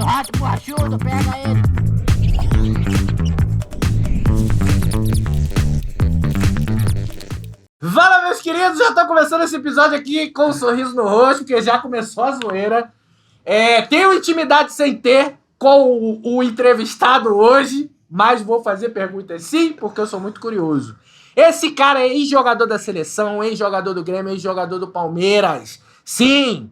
Rato borrachudo, pega ele. Fala, meus queridos, já tá começando esse episódio aqui com um sorriso no rosto, porque já começou a zoeira. Tenho intimidade sem ter com o entrevistado hoje, mas vou fazer perguntas sim, porque eu sou muito curioso. Esse cara é ex-jogador da seleção, ex-jogador do Grêmio, ex-jogador do Palmeiras. Sim,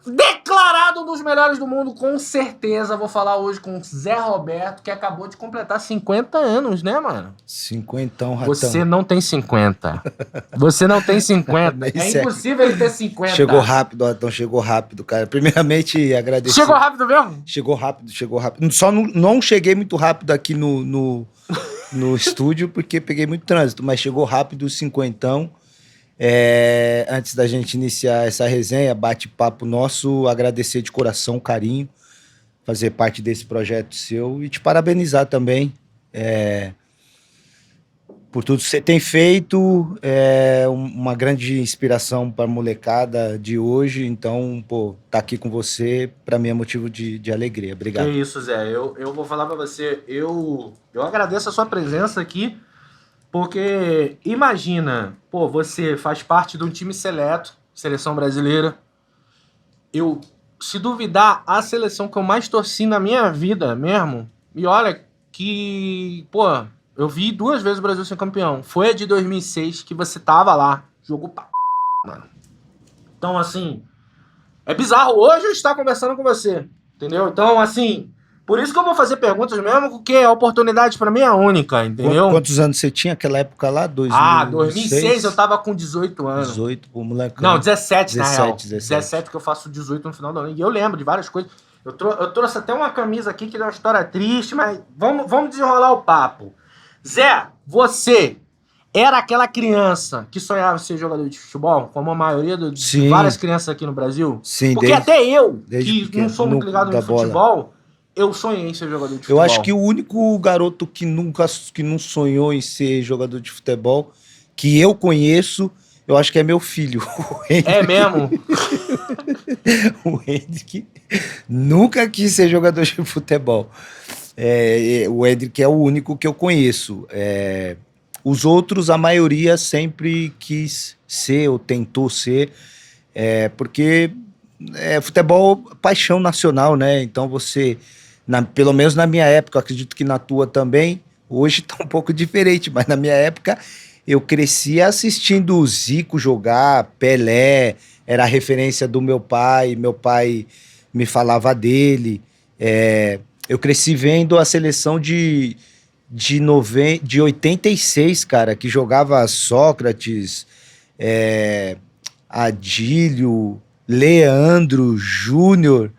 declarado um dos melhores do mundo, com certeza. Vou falar hoje com o Zé Roberto, que acabou de completar 50 anos, né, mano? 50, ratão. Você não tem 50. Você não tem 50. É impossível ele ter 50. Chegou rápido, Ratão, chegou rápido, cara. Primeiramente, agradecer. Chegou rápido mesmo? Chegou rápido. Só não cheguei muito rápido aqui no estúdio, porque peguei muito trânsito, mas chegou rápido o 50. Antes da gente iniciar essa resenha, bate-papo nosso, agradecer de coração o carinho, fazer parte desse projeto seu e te parabenizar também por tudo que você tem feito. Uma grande inspiração para a molecada de hoje. Então, tá aqui com você, para mim é motivo de alegria. Obrigado. É isso, Zé. Eu vou falar para você, eu agradeço a sua presença aqui, porque imagina, você faz parte de um time seleto, seleção brasileira. Se duvidar, a seleção que eu mais torci na minha vida mesmo, e olha que, eu vi 2 vezes o Brasil ser campeão. Foi a de 2006, que você tava lá, jogou pra mano. Então, assim, é bizarro hoje eu estar conversando com você, entendeu? Então, assim, por isso que eu vou fazer perguntas mesmo, porque a oportunidade pra mim é única, entendeu? Quantos anos você tinha naquela época lá? 2006 eu tava com 18 anos. 18, pô, moleque. Não, 17 na real. 17 que eu faço 18 no final do ano. E eu lembro de várias coisas. Eu trouxe até uma camisa aqui que é uma história triste, mas vamos desenrolar o papo. Zé, você era aquela criança que sonhava ser jogador de futebol, como a maioria de várias crianças aqui no Brasil? Sim, porque até eu, que pequeno, não sou muito ligado no futebol, eu sonhei em ser jogador de futebol. Eu acho que o único garoto que não sonhou em ser jogador de futebol, que eu conheço, eu acho que é meu filho. É mesmo? O Hendrick nunca quis ser jogador de futebol. O Hendrick é o único que eu conheço. Os outros, a maioria sempre quis ser ou tentou ser, porque futebol é paixão nacional, né? Então você, pelo menos na minha época, acredito que na tua também, hoje tá um pouco diferente, mas na minha época eu cresci assistindo o Zico jogar, Pelé, era a referência do meu pai me falava dele. Eu cresci vendo a seleção de 86, cara, que jogava Sócrates, Adílio, Leandro, Júnior,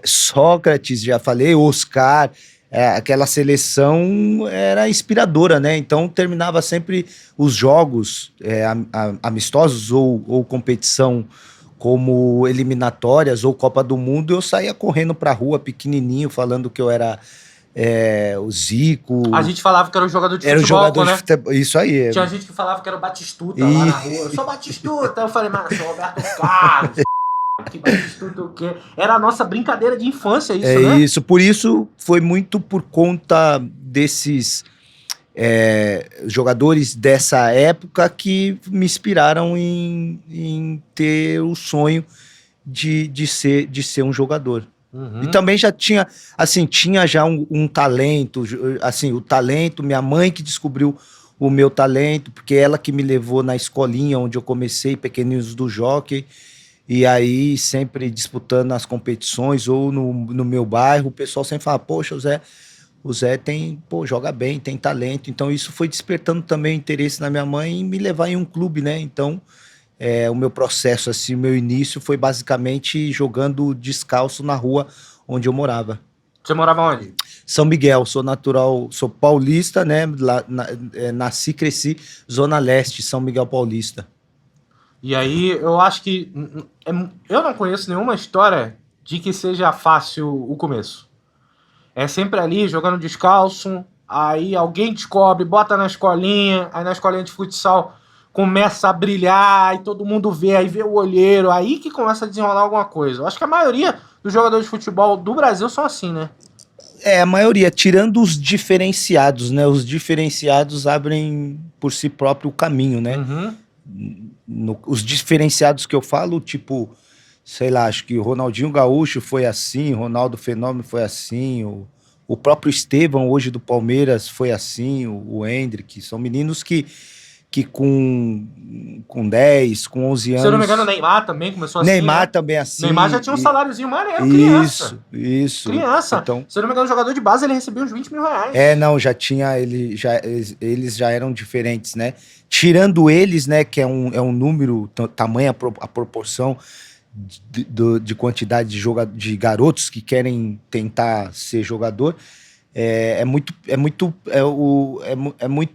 Sócrates, já falei, Oscar. Aquela seleção era inspiradora, né? Então terminava sempre os jogos amistosos ou competição como eliminatórias ou Copa do Mundo, eu saía correndo pra rua pequenininho, falando que eu era o Zico. A gente falava que era um jogador de futebol, era um jogador né? de futebol, isso aí. Tinha gente que falava que era o Batistuta lá na rua. Eu sou Batistuta. Eu falei, mas eu sou Roberto Carlos. Que Batistuta o quê? Era a nossa brincadeira de infância, isso, né? Isso, por isso foi muito por conta desses jogadores dessa época que me inspiraram em ter o sonho de ser um jogador. Uhum. E também já tinha já um talento, assim, o talento, minha mãe que descobriu o meu talento, porque ela que me levou na escolinha onde eu comecei, Pequeninos do Jockey, e aí sempre disputando as competições ou no meu bairro, o pessoal sempre fala, poxa, o Zé joga bem, tem talento. Então isso foi despertando também o interesse na minha mãe em me levar em um clube, né? Então o meu processo, assim, o meu início foi basicamente jogando descalço na rua onde eu morava. Você morava onde? São Miguel, sou paulista, né? Nasci, cresci, Zona Leste, São Miguel Paulista. E aí eu acho que eu não conheço nenhuma história de que seja fácil o começo. É sempre ali, jogando descalço, aí alguém descobre, bota na escolinha, aí na escolinha de futsal começa a brilhar, aí todo mundo vê, aí vê o olheiro, aí que começa a desenrolar alguma coisa. Eu acho que a maioria dos jogadores de futebol do Brasil são assim, né? A maioria, tirando os diferenciados, né? Os diferenciados abrem por si próprio o caminho, né? Uhum. Os diferenciados que eu falo, tipo, sei lá, acho que o Ronaldinho Gaúcho foi assim, Ronaldo Fenômeno foi assim, o próprio Estevão, hoje do Palmeiras, foi assim, o Endrick, são meninos que com 10, com 11 anos... Se eu não me engano, o Neymar também começou assim, Neymar né? também assim. Neymar já tinha um saláriozinho maneiro, criança. Isso. Criança. Então, se eu não me engano, o jogador de base, ele recebia uns 20 mil reais. não, já tinha, eles já eram diferentes, né? Tirando eles, né, que é um número, tamanho, a proporção de quantidade de garotos que querem tentar ser jogador, é muito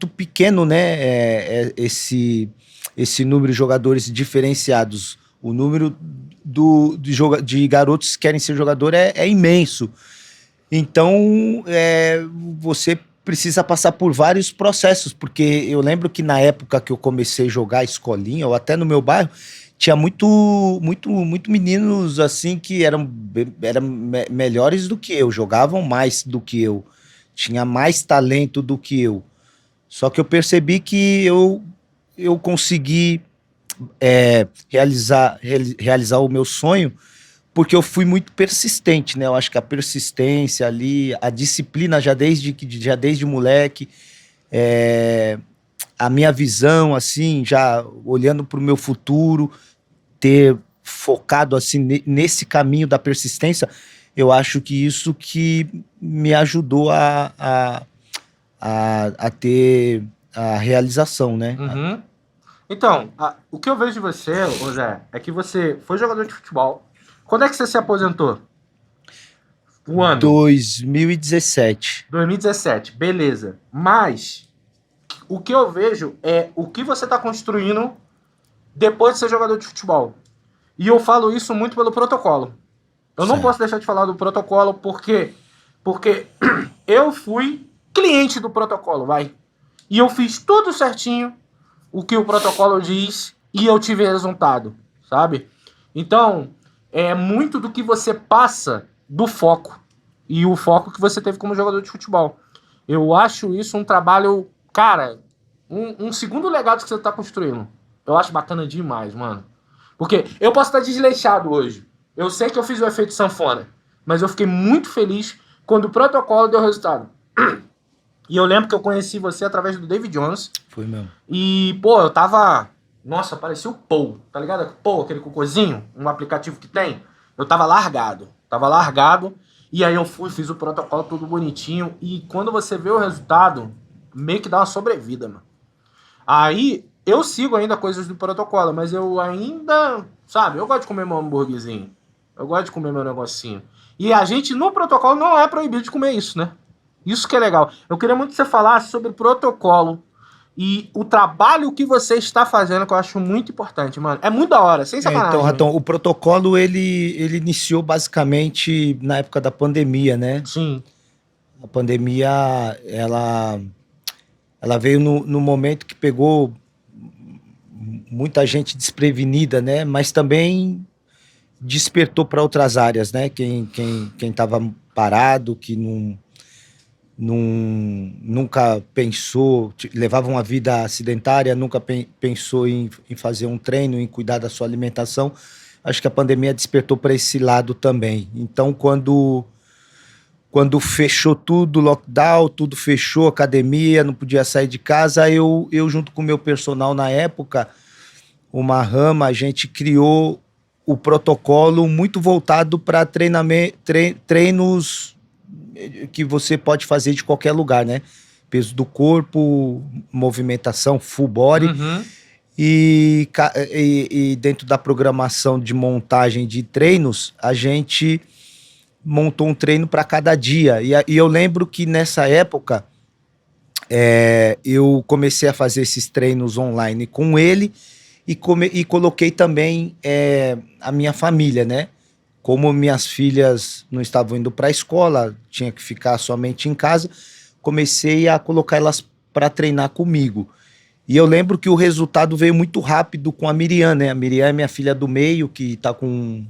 pequeno, né? Esse número de jogadores diferenciados. O número de garotos que querem ser jogador é imenso. Então, você precisa passar por vários processos, porque eu lembro que na época que eu comecei a jogar escolinha, ou até no meu bairro, tinha muito meninos assim que eram melhores do que eu, jogavam mais do que eu, tinha mais talento do que eu. Só que eu percebi que eu consegui realizar o meu sonho porque eu fui muito persistente, né? Eu acho que a persistência ali, a disciplina já desde moleque, a minha visão, assim, já olhando para o meu futuro, ter focado assim nesse caminho da persistência, eu acho que isso que me ajudou a ter a realização, né? Uhum. Então, o que eu vejo de você, ô Zé, é que você foi jogador de futebol. Quando é que você se aposentou? O ano? 2017. 2017, beleza. Mas, o que eu vejo é o que você está construindo depois de ser jogador de futebol. E eu falo isso muito pelo protocolo. Eu não posso deixar de falar do protocolo porque eu fui cliente do protocolo, vai. E eu fiz tudo certinho o que o protocolo diz e eu tive resultado, sabe? Então, é muito do que você passa do foco e o foco que você teve como jogador de futebol. Eu acho isso um trabalho, cara, um segundo legado que você tá construindo. Eu acho bacana demais, mano. Porque eu posso estar desleixado hoje. Eu sei que eu fiz o efeito sanfona, mas eu fiquei muito feliz quando o protocolo deu resultado. E eu lembro que eu conheci você através do David Jones. Foi mesmo. E, pô, eu tava... Nossa, parecia o Paul, tá ligado? Paul, aquele cocôzinho, um aplicativo que tem. Eu tava largado. E aí eu fiz o protocolo tudo bonitinho. E quando você vê o resultado, meio que dá uma sobrevida, mano. Aí, eu sigo ainda coisas do protocolo, mas eu ainda... Sabe, eu gosto de comer meu hambúrguerzinho. Eu gosto de comer meu negocinho. E a gente, no protocolo, não é proibido de comer isso, né? Isso que é legal. Eu queria muito que você falasse sobre o protocolo e o trabalho que você está fazendo, que eu acho muito importante, mano. É muito da hora, sem sacanagem. Então, Ratão, o protocolo, ele iniciou basicamente na época da pandemia, né? Sim. A pandemia, ela veio no momento que pegou muita gente desprevenida, né? Mas também despertou para outras áreas, né? Quem estava parado, que nunca pensou, levava uma vida sedentária, nunca pensou em fazer um treino, em cuidar da sua alimentação. Acho que a pandemia despertou para esse lado também. Então, quando fechou tudo, lockdown, tudo fechou, academia, não podia sair de casa, eu junto com o meu personal na época, uma rama, a gente criou o protocolo muito voltado para treinos que você pode fazer de qualquer lugar, né? Peso do corpo, movimentação, full body. Uhum. E dentro da programação de montagem de treinos, a gente montou um treino para cada dia. E eu lembro que nessa época eu comecei a fazer esses treinos online com ele e coloquei também a minha família, né? Como minhas filhas não estavam indo para a escola, tinha que ficar somente em casa, comecei a colocar elas para treinar comigo. E eu lembro que o resultado veio muito rápido com a Miriam, né? A Miriam é minha filha do meio, que tá com...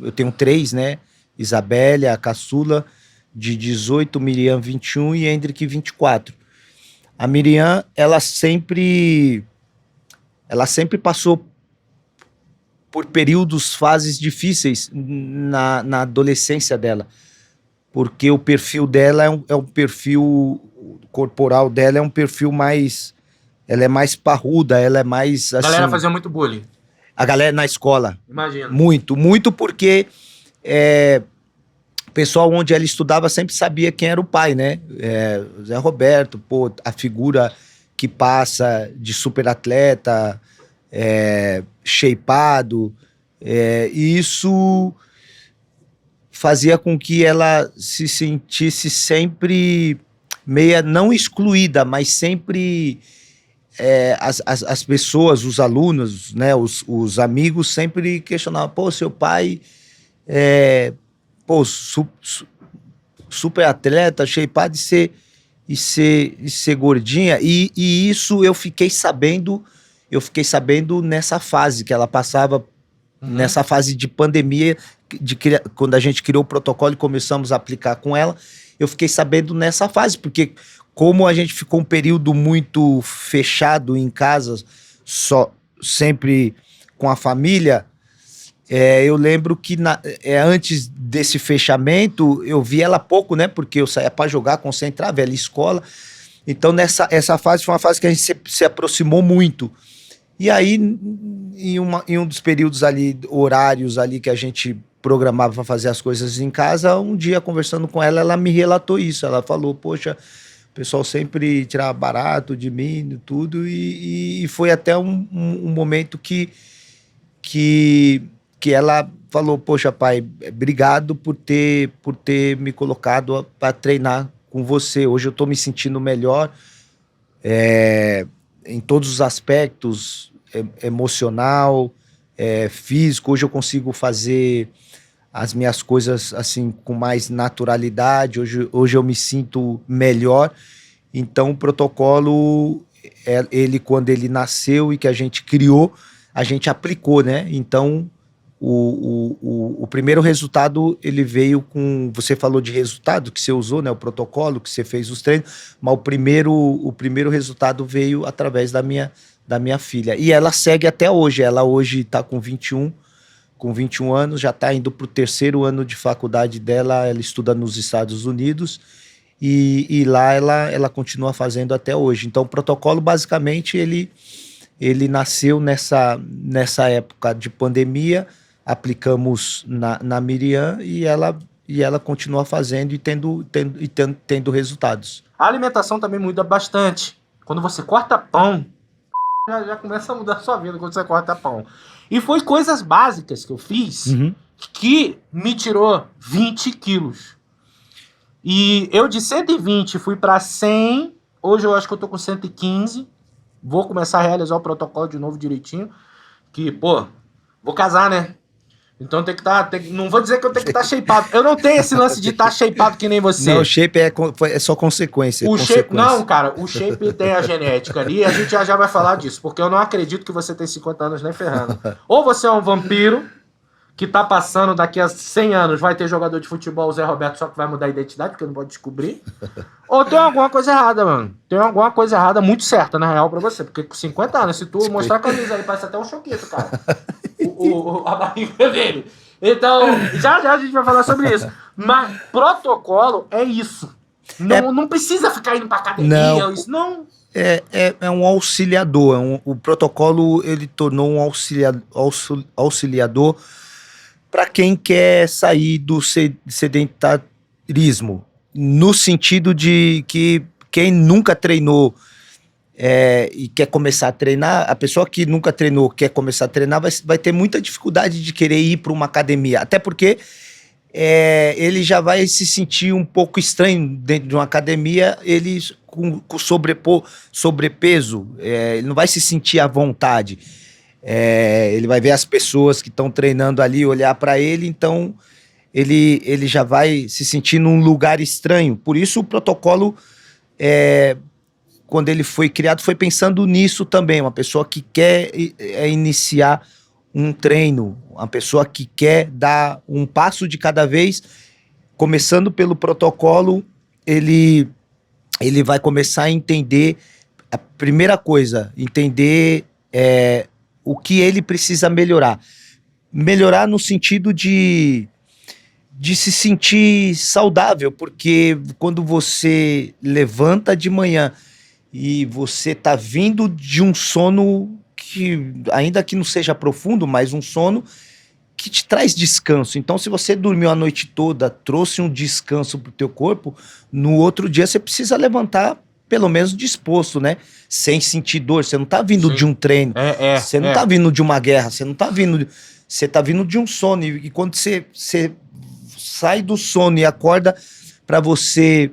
Eu tenho 3, né? Isabelle, a caçula, de 18, Miriam 21 e Hendrick 24. A Miriam, ela sempre passou por períodos, fases difíceis na adolescência dela, porque o perfil dela é um perfil corporal dela, é um perfil mais, ela é mais parruda, ela é mais A assim, galera fazia muito bullying. a galera na escola, Imagina. muito porque o pessoal onde ela estudava sempre sabia quem era o pai, né? Zé Roberto, pô, a figura que passa de super atleta, shapeado, e isso fazia com que ela se sentisse sempre meia, não excluída, mas sempre as pessoas, os alunos, né, os amigos sempre questionavam, pô, seu pai super atleta, shapeado e ser gordinha, e isso eu fiquei sabendo nessa fase que ela passava, nessa fase de pandemia, quando a gente criou o protocolo e começamos a aplicar com ela, eu fiquei sabendo nessa fase, porque como a gente ficou um período muito fechado em casa, sempre com a família, eu lembro que antes desse fechamento, eu vi ela pouco, né? Porque eu saía para jogar, concentrava, ela escola. Então, essa fase foi uma fase que a gente se aproximou muito. E aí, em um dos períodos ali, horários ali que a gente programava para fazer as coisas em casa, um dia, conversando com ela, ela me relatou isso. Ela falou, poxa, o pessoal sempre tirava barato de mim e tudo. E foi até um momento que ela falou, poxa, pai, obrigado por ter me colocado para treinar com você. Hoje eu estou me sentindo melhor em todos os aspectos, emocional, físico. Hoje eu consigo fazer as minhas coisas assim com mais naturalidade. Hoje eu me sinto melhor. Então o protocolo, ele quando ele nasceu e que a gente criou, a gente aplicou, né? Então o primeiro resultado, ele veio com... Você falou de resultado que você usou, né? O protocolo, que você fez os treinos, mas o primeiro resultado veio através da minha filha. E ela segue até hoje. Ela hoje está com 21 anos, já está indo para o 3º ano de faculdade dela. Ela estuda nos Estados Unidos e lá ela continua fazendo até hoje. Então o protocolo, basicamente, ele nasceu nessa época de pandemia. Aplicamos na Miriam e ela continua fazendo e tendo resultados. A alimentação também muda bastante. Quando você corta pão, já começa a mudar a sua vida quando você corta pão. E foi coisas básicas que eu fiz que me tirou 20 quilos. E eu de 120 fui para 100. Hoje eu acho que eu tô com 115. Vou começar a realizar o protocolo de novo direitinho. Que, pô, vou casar, né? Então tem que estar... não vou dizer que eu tenho que estar shapeado. Eu não tenho esse lance de estar shapeado que nem você. Não, o shape é só consequência. Shape, não, cara, o shape tem a genética ali e a gente já vai falar disso. Porque eu não acredito que você tem 50 anos nem ferrando. Ou você é um vampiro que tá passando daqui a 100 anos, vai ter jogador de futebol, o Zé Roberto, só que vai mudar a identidade, porque não pode descobrir. Ou tem alguma coisa errada, mano. Tem alguma coisa errada muito certa, na real, pra você. Porque com 50 anos, se tu mostrar a camisa aí, parece até um choquito, cara. A barriga dele. Então, já a gente vai falar sobre isso. Mas protocolo é isso. Não precisa ficar indo pra academia. Não. É um auxiliador. O protocolo, ele tornou um auxiliador para quem quer sair do sedentarismo, no sentido de que quem nunca treinou e quer começar a treinar, a pessoa que nunca treinou, quer começar a treinar, vai ter muita dificuldade de querer ir para uma academia, até porque ele já vai se sentir um pouco estranho dentro de uma academia, ele com sobrepeso, ele não vai se sentir à vontade. Ele vai ver as pessoas que estão treinando ali, olhar para ele, então ele já vai se sentir num lugar estranho. Por isso o protocolo, quando ele foi criado, foi pensando nisso também. Uma pessoa que quer iniciar um treino, uma pessoa que quer dar um passo de cada vez, começando pelo protocolo, ele vai começar a entender, a primeira coisa, entender o que ele precisa melhorar. Melhorar no sentido de se sentir saudável, porque quando você levanta de manhã e você tá vindo de um sono que, ainda que não seja profundo, mas um sono que te traz descanso. Então, se você dormiu a noite toda, trouxe um descanso pro teu corpo, no outro dia você precisa levantar pelo menos disposto, né? Sem sentir dor. Você não tá vindo Sim. de um treino, você não tá vindo de uma guerra, você não tá vindo... Você tá vindo de um sono, e quando você sai do sono e acorda para você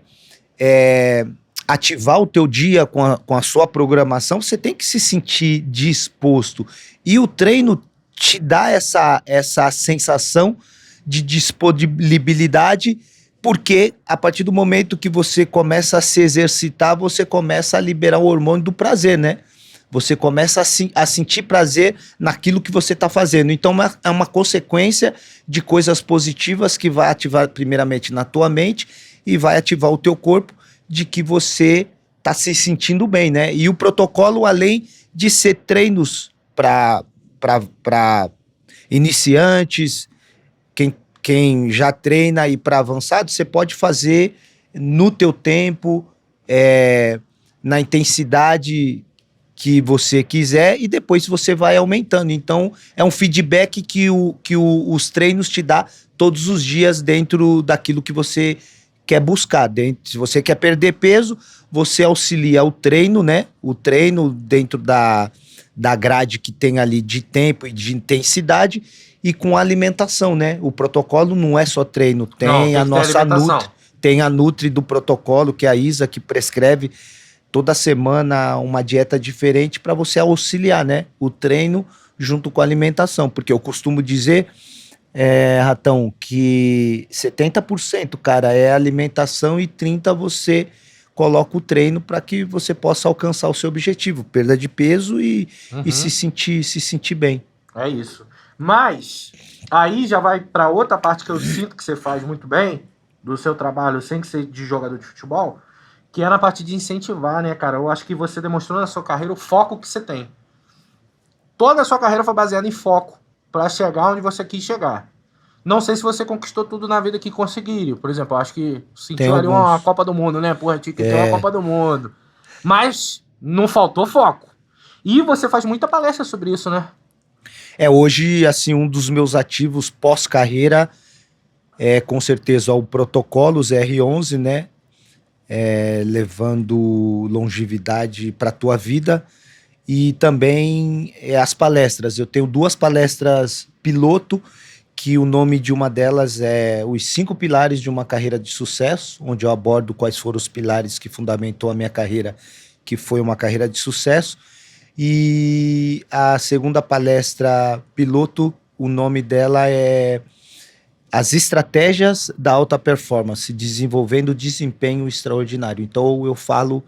ativar o teu dia com a sua programação, você tem que se sentir disposto. E o treino te dá essa sensação de disponibilidade, porque a partir do momento que você começa a se exercitar, você começa a liberar o hormônio do prazer, né? Você começa a sentir prazer naquilo que você está fazendo. Então, é uma consequência de coisas positivas que vai ativar primeiramente na tua mente e vai ativar o teu corpo, de que você está se sentindo bem, né? E o protocolo, além de ser treinos para iniciantes, quem já treina e para avançado, você pode fazer no teu tempo, na intensidade que você quiser, e depois você vai aumentando. Então, é um feedback que os treinos te dá todos os dias dentro daquilo que você quer buscar. Se você quer perder peso, você auxilia o treino, né? O treino dentro da grade que tem ali de tempo e de intensidade, e com a alimentação, né? O protocolo não é só treino, tem a nossa Nutri, tem a Nutri do protocolo, que é a Isa, que prescreve toda semana uma dieta diferente para você auxiliar, né? O treino junto com a alimentação. Porque eu costumo dizer, Ratão, que 70%, cara, é alimentação e 30% você coloca o treino para que você possa alcançar o seu objetivo, perda de peso e se sentir bem. É isso. Mas aí já vai para outra parte que eu sinto que você faz muito bem do seu trabalho, sem que ser de jogador de futebol, que é na parte de incentivar, né, cara? Eu acho que você demonstrou na sua carreira o foco que você tem. Toda a sua carreira foi baseada em foco para chegar onde você quis chegar. Não sei se você conquistou tudo na vida que conseguiria. Por exemplo, eu acho que sentiu ali uma Copa do Mundo, né? Porra, tinha que ter uma Copa do Mundo. Mas não faltou foco. E você faz muita palestra sobre isso, né? Hoje, assim, um dos meus ativos pós-carreira é, com certeza, o Protocolos R11, né? Levando longevidade para a tua vida, e também as palestras. Eu tenho 2 palestras piloto, que o nome de uma delas é Os 5 Pilares de uma Carreira de Sucesso, onde eu abordo quais foram os pilares que fundamentou a minha carreira, que foi uma carreira de sucesso. E a segunda palestra piloto, o nome dela é As Estratégias da Alta Performance, desenvolvendo desempenho extraordinário. Então eu falo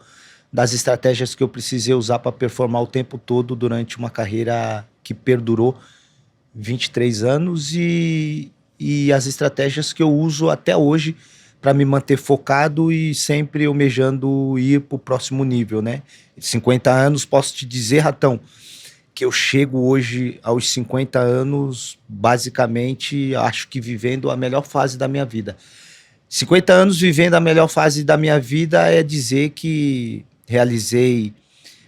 das estratégias que eu precisei usar para performar o tempo todo durante uma carreira que perdurou 23 anos e as estratégias que eu uso até hoje para me manter focado e sempre almejando ir para o próximo nível, né? 50 anos, posso te dizer, Ratão, que eu chego hoje aos 50 anos, basicamente, acho que vivendo a melhor fase da minha vida. 50 anos vivendo a melhor fase da minha vida é dizer que realizei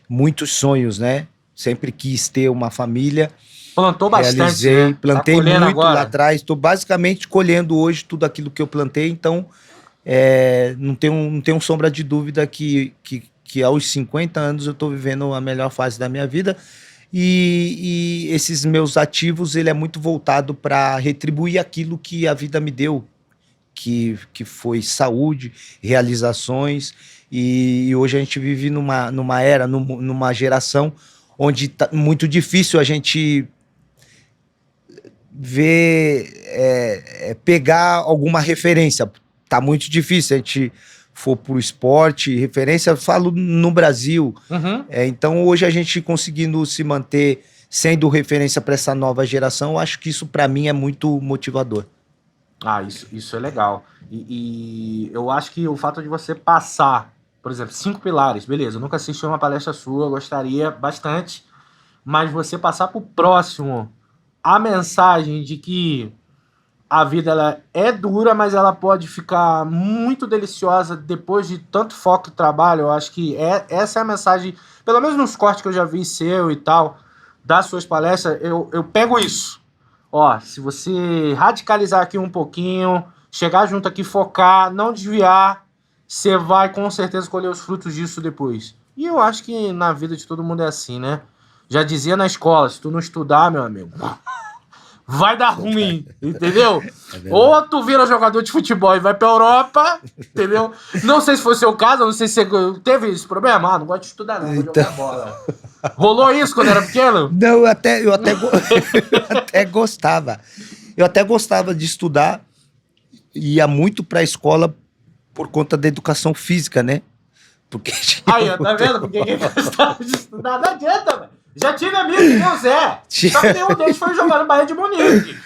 muitos sonhos, né? Sempre quis ter uma família. Plantou bastante, realizei, né? plantei muito agora lá atrás. Estou basicamente colhendo hoje tudo aquilo que eu plantei, então não tenho sombra de dúvida que aos 50 anos eu estou vivendo a melhor fase da minha vida. E esses meus ativos, ele é muito voltado para retribuir aquilo que a vida me deu, que foi saúde, realizações, e hoje a gente vive numa era, numa geração onde tá muito difícil a gente ver, pegar alguma referência. Tá muito difícil, se a gente for pro esporte, referência, eu falo no Brasil. Uhum. Então hoje a gente conseguindo se manter sendo referência para essa nova geração, eu acho que isso para mim é muito motivador. Ah, isso é legal. E eu acho que o fato de você passar, por exemplo, 5 pilares, beleza, eu nunca assisti uma palestra sua, eu gostaria bastante, mas você passar pro próximo a mensagem de que a vida ela é dura, mas ela pode ficar muito deliciosa depois de tanto foco e trabalho, eu acho que essa é a mensagem, pelo menos nos cortes que eu já vi seu e tal, das suas palestras, eu pego isso. Ó, se você radicalizar aqui um pouquinho, chegar junto aqui, focar, não desviar, você vai com certeza colher os frutos disso depois. E eu acho que na vida de todo mundo é assim, né? Já dizia na escola, se tu não estudar, meu amigo, vai dar ruim, entendeu? Ou tu vira jogador de futebol e vai pra Europa, entendeu? Não sei se foi o seu caso, não sei se você teve esse problema. Ah, não gosto de estudar não, vou jogar bola. Rolou isso quando era pequeno? Não, eu até gostava. Eu até gostava de estudar, ia muito pra escola por conta da educação física, né? Porque Aí, ó, tá vendo? Porque quem gostava de estudar não adianta, velho. Já tive amigo que nem o Zé. Só que nenhum deles foi jogar no Bahia de Munique.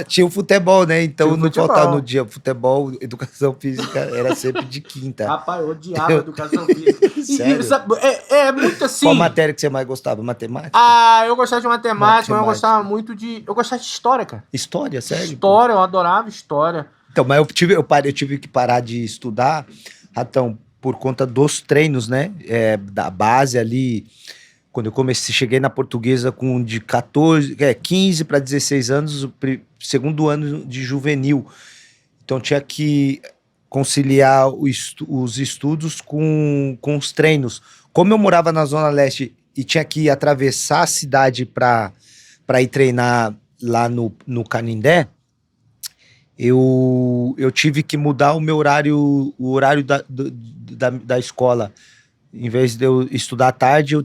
tinha o futebol, né? Então não futebol. faltava no dia. Futebol, educação física era sempre de quinta. Rapaz, eu odiava educação física. Sério? Sabe, é muito assim. Qual matéria que você mais gostava? Matemática? Ah, eu gostava de matemática, mas eu gostava muito de... Eu gostava de história, cara. História, sério? História, eu adorava história. Então, mas eu tive que parar de estudar, Ratão, por conta dos treinos, né? Da base ali. Quando eu cheguei na Portuguesa com de 15 para 16 anos, o segundo ano de juvenil. Então tinha que conciliar os estudos com os treinos. Como eu morava na Zona Leste e tinha que atravessar a cidade para ir treinar lá no Canindé, eu tive que mudar o horário da escola. Em vez de eu estudar à tarde,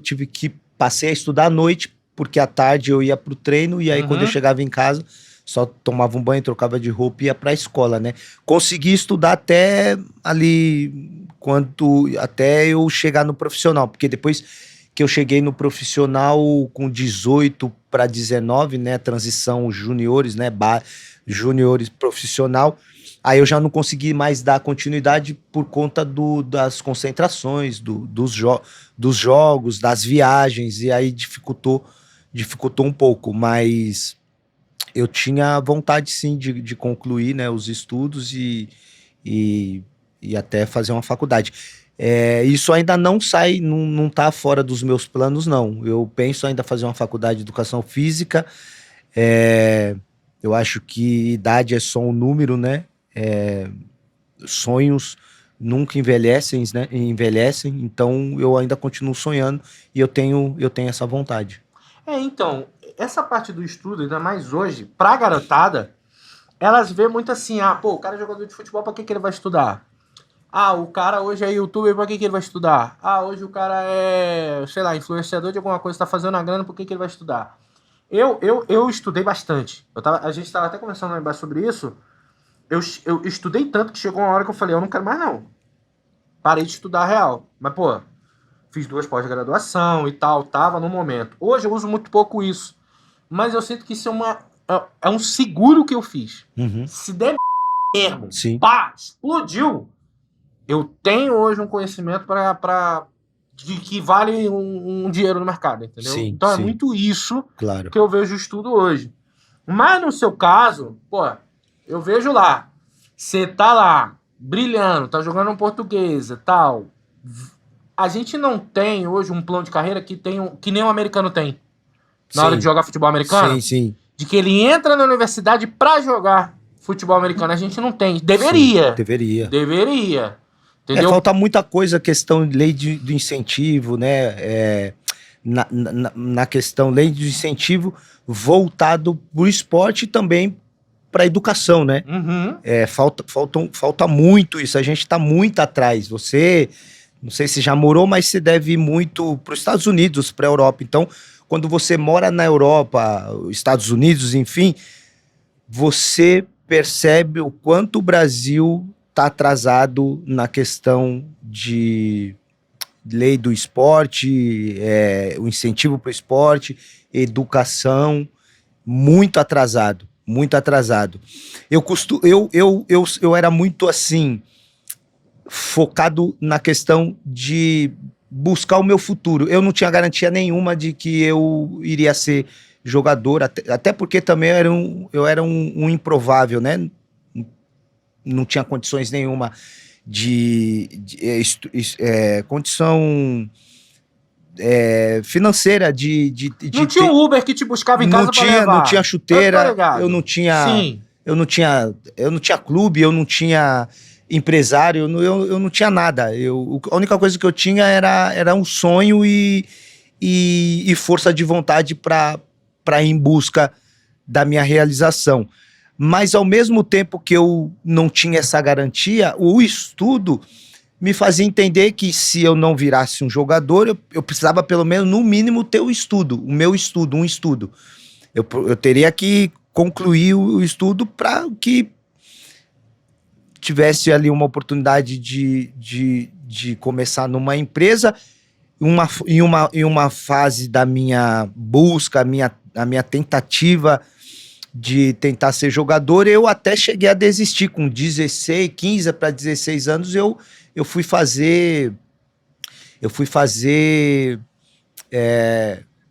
passei a estudar à noite, porque à tarde eu ia pro treino, e aí quando eu chegava em casa, só tomava um banho, trocava de roupa e ia pra escola, né? Consegui estudar até ali, até eu chegar no profissional, porque depois que eu cheguei no profissional com 18 para 19, né? Transição juniores, né? Juniores profissional. Aí eu já não consegui mais dar continuidade por conta das concentrações, dos jogos, das viagens, e aí dificultou um pouco, mas eu tinha vontade sim de concluir, né, os estudos e até fazer uma faculdade. Isso ainda não sai, não tá fora dos meus planos, não. Eu penso ainda fazer uma faculdade de educação física. Eu acho que idade é só um número, né? Sonhos nunca envelhecem, né? Então eu ainda continuo sonhando e eu tenho essa vontade. Então, essa parte do estudo, ainda mais hoje, pra garotada, elas vê muito assim, o cara é jogador de futebol, pra que ele vai estudar? O cara hoje é youtuber, pra que ele vai estudar? Hoje o cara é, sei lá, influenciador de alguma coisa, tá fazendo a grana, por que ele vai estudar? Eu estudei bastante. A gente tava até conversando lá embaixo sobre isso. Eu estudei tanto que chegou uma hora que eu falei, eu não quero mais não. Parei de estudar real. Mas, fiz 2 pós-graduação e tal, tava no momento. Hoje eu uso muito pouco isso. Mas eu sinto que isso é um seguro que eu fiz. Se der mesmo, Sim. Explodiu. Eu tenho hoje um conhecimento que vale um dinheiro no mercado, entendeu? Sim, então sim. É muito isso Claro. que eu vejo o estudo hoje. Mas no seu caso, eu vejo lá, você tá lá, brilhando, tá jogando um Portuguesa, tal. A gente não tem hoje um plano de carreira que nem um americano tem. Na hora de jogar futebol americano. Sim. De que ele entra na universidade pra jogar futebol americano. A gente não tem. Deveria. Sim, deveria. Entendeu? Falta muita coisa, questão de lei do incentivo, né? Na questão lei do incentivo voltado pro esporte e também para educação, né? Falta muito isso. A gente tá muito atrás. Você, não sei se já morou, mas você deve ir muito para os Estados Unidos, para a Europa. Então, quando você mora na Europa, Estados Unidos, enfim, você percebe o quanto o Brasil está atrasado na questão lei do esporte, o incentivo para o esporte, educação, muito atrasado, muito atrasado. Eu era muito assim, focado na questão de buscar o meu futuro. Eu não tinha garantia nenhuma de que eu iria ser jogador, até porque também eu era um improvável, né? Não tinha condições nenhuma condição financeira Não tinha um Uber que te buscava em casa pra levar. Não tinha chuteira, eu não Sim. tinha clube, eu não tinha empresário, eu não tinha nada. A única coisa que eu tinha era um sonho e força de vontade para ir em busca da minha realização. Mas ao mesmo tempo que eu não tinha essa garantia, o estudo me fazia entender que se eu não virasse um jogador, eu precisava pelo menos, no mínimo, ter um estudo. Eu teria que concluir o estudo para que tivesse ali uma oportunidade de começar numa empresa. Em uma fase da minha busca, a minha tentativa de tentar ser jogador, eu até cheguei a desistir com 15 para 16 anos, eu fui fazer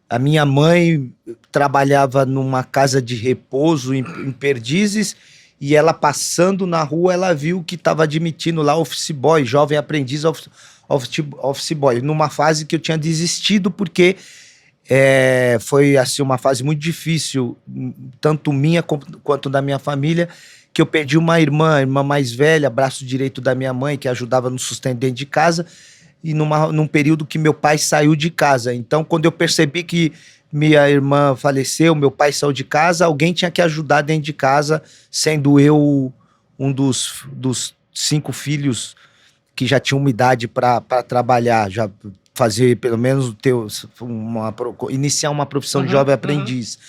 a minha mãe trabalhava numa casa de repouso em Perdizes, e ela passando na rua, ela viu que estava admitindo lá office boy, jovem aprendiz office boy, numa fase que eu tinha desistido, porque foi assim, uma fase muito difícil, tanto minha quanto da minha família, que eu perdi uma irmã mais velha, braço direito da minha mãe, que ajudava no sustento dentro de casa, e num período que meu pai saiu de casa. Então, quando eu percebi que minha irmã faleceu, meu pai saiu de casa, alguém tinha que ajudar dentro de casa, sendo eu um dos 5 filhos que já tinham uma idade para trabalhar, já fazer pelo menos iniciar uma profissão de jovem aprendiz.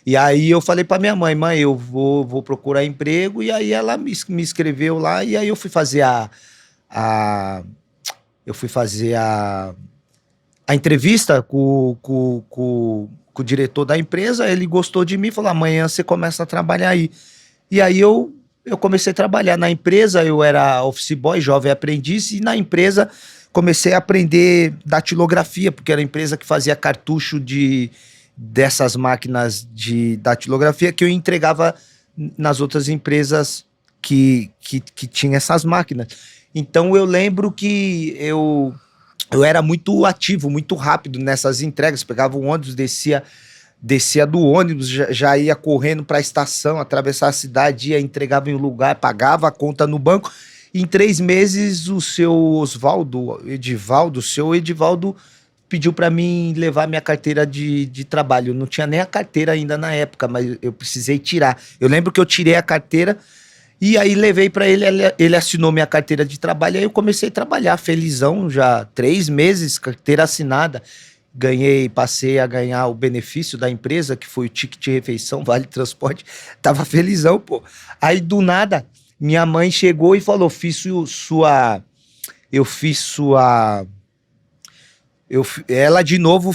E aí eu falei para minha mãe, eu vou procurar emprego, e aí ela me inscreveu lá, e aí eu fui fazer a entrevista com o diretor da empresa. Ele gostou de mim, falou: amanhã você começa a trabalhar aí. E aí eu comecei a trabalhar na empresa, eu era office boy, jovem aprendiz, e na empresa comecei a aprender datilografia, porque era a empresa que fazia cartucho dessas máquinas de datilografia que eu entregava nas outras empresas que tinham essas máquinas. Então eu lembro que eu era muito ativo, muito rápido nessas entregas, pegava um ônibus, descia do ônibus, já ia correndo para a estação, atravessar a cidade, entregava em um lugar, pagava a conta no banco. Em 3 meses, o seu Edivaldo pediu para mim levar minha carteira de trabalho. Eu não tinha nem a carteira ainda na época, mas eu precisei tirar. Eu lembro que eu tirei a carteira e aí levei para ele, ele assinou minha carteira de trabalho, aí eu comecei a trabalhar felizão, já 3 meses, carteira assinada. Passei a ganhar o benefício da empresa, que foi o ticket de refeição, vale transporte. Tava felizão, pô. Aí do nada, minha mãe chegou e falou: ela de novo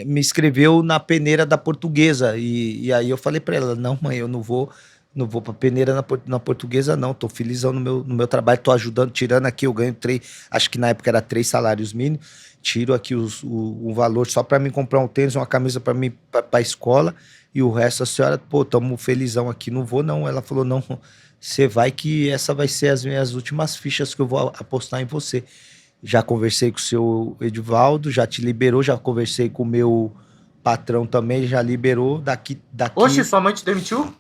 me inscreveu na peneira da Portuguesa. E aí eu falei pra ela: não, mãe, eu não vou pra peneira na Portuguesa, não. Tô felizão no meu trabalho, tô ajudando, tirando aqui, eu ganho 3, acho que na época era 3 salários mínimos, tiro aqui o valor só pra mim comprar um tênis, uma camisa pra mim, pra escola, e o resto a senhora, tamo felizão aqui, não vou não. Ela falou: não, você vai, que essa vai ser as minhas últimas fichas que eu vou apostar em você. Já conversei com o seu Edivaldo, já te liberou, já conversei com o meu patrão também, já liberou, daqui... Oxe, sua mãe te demitiu?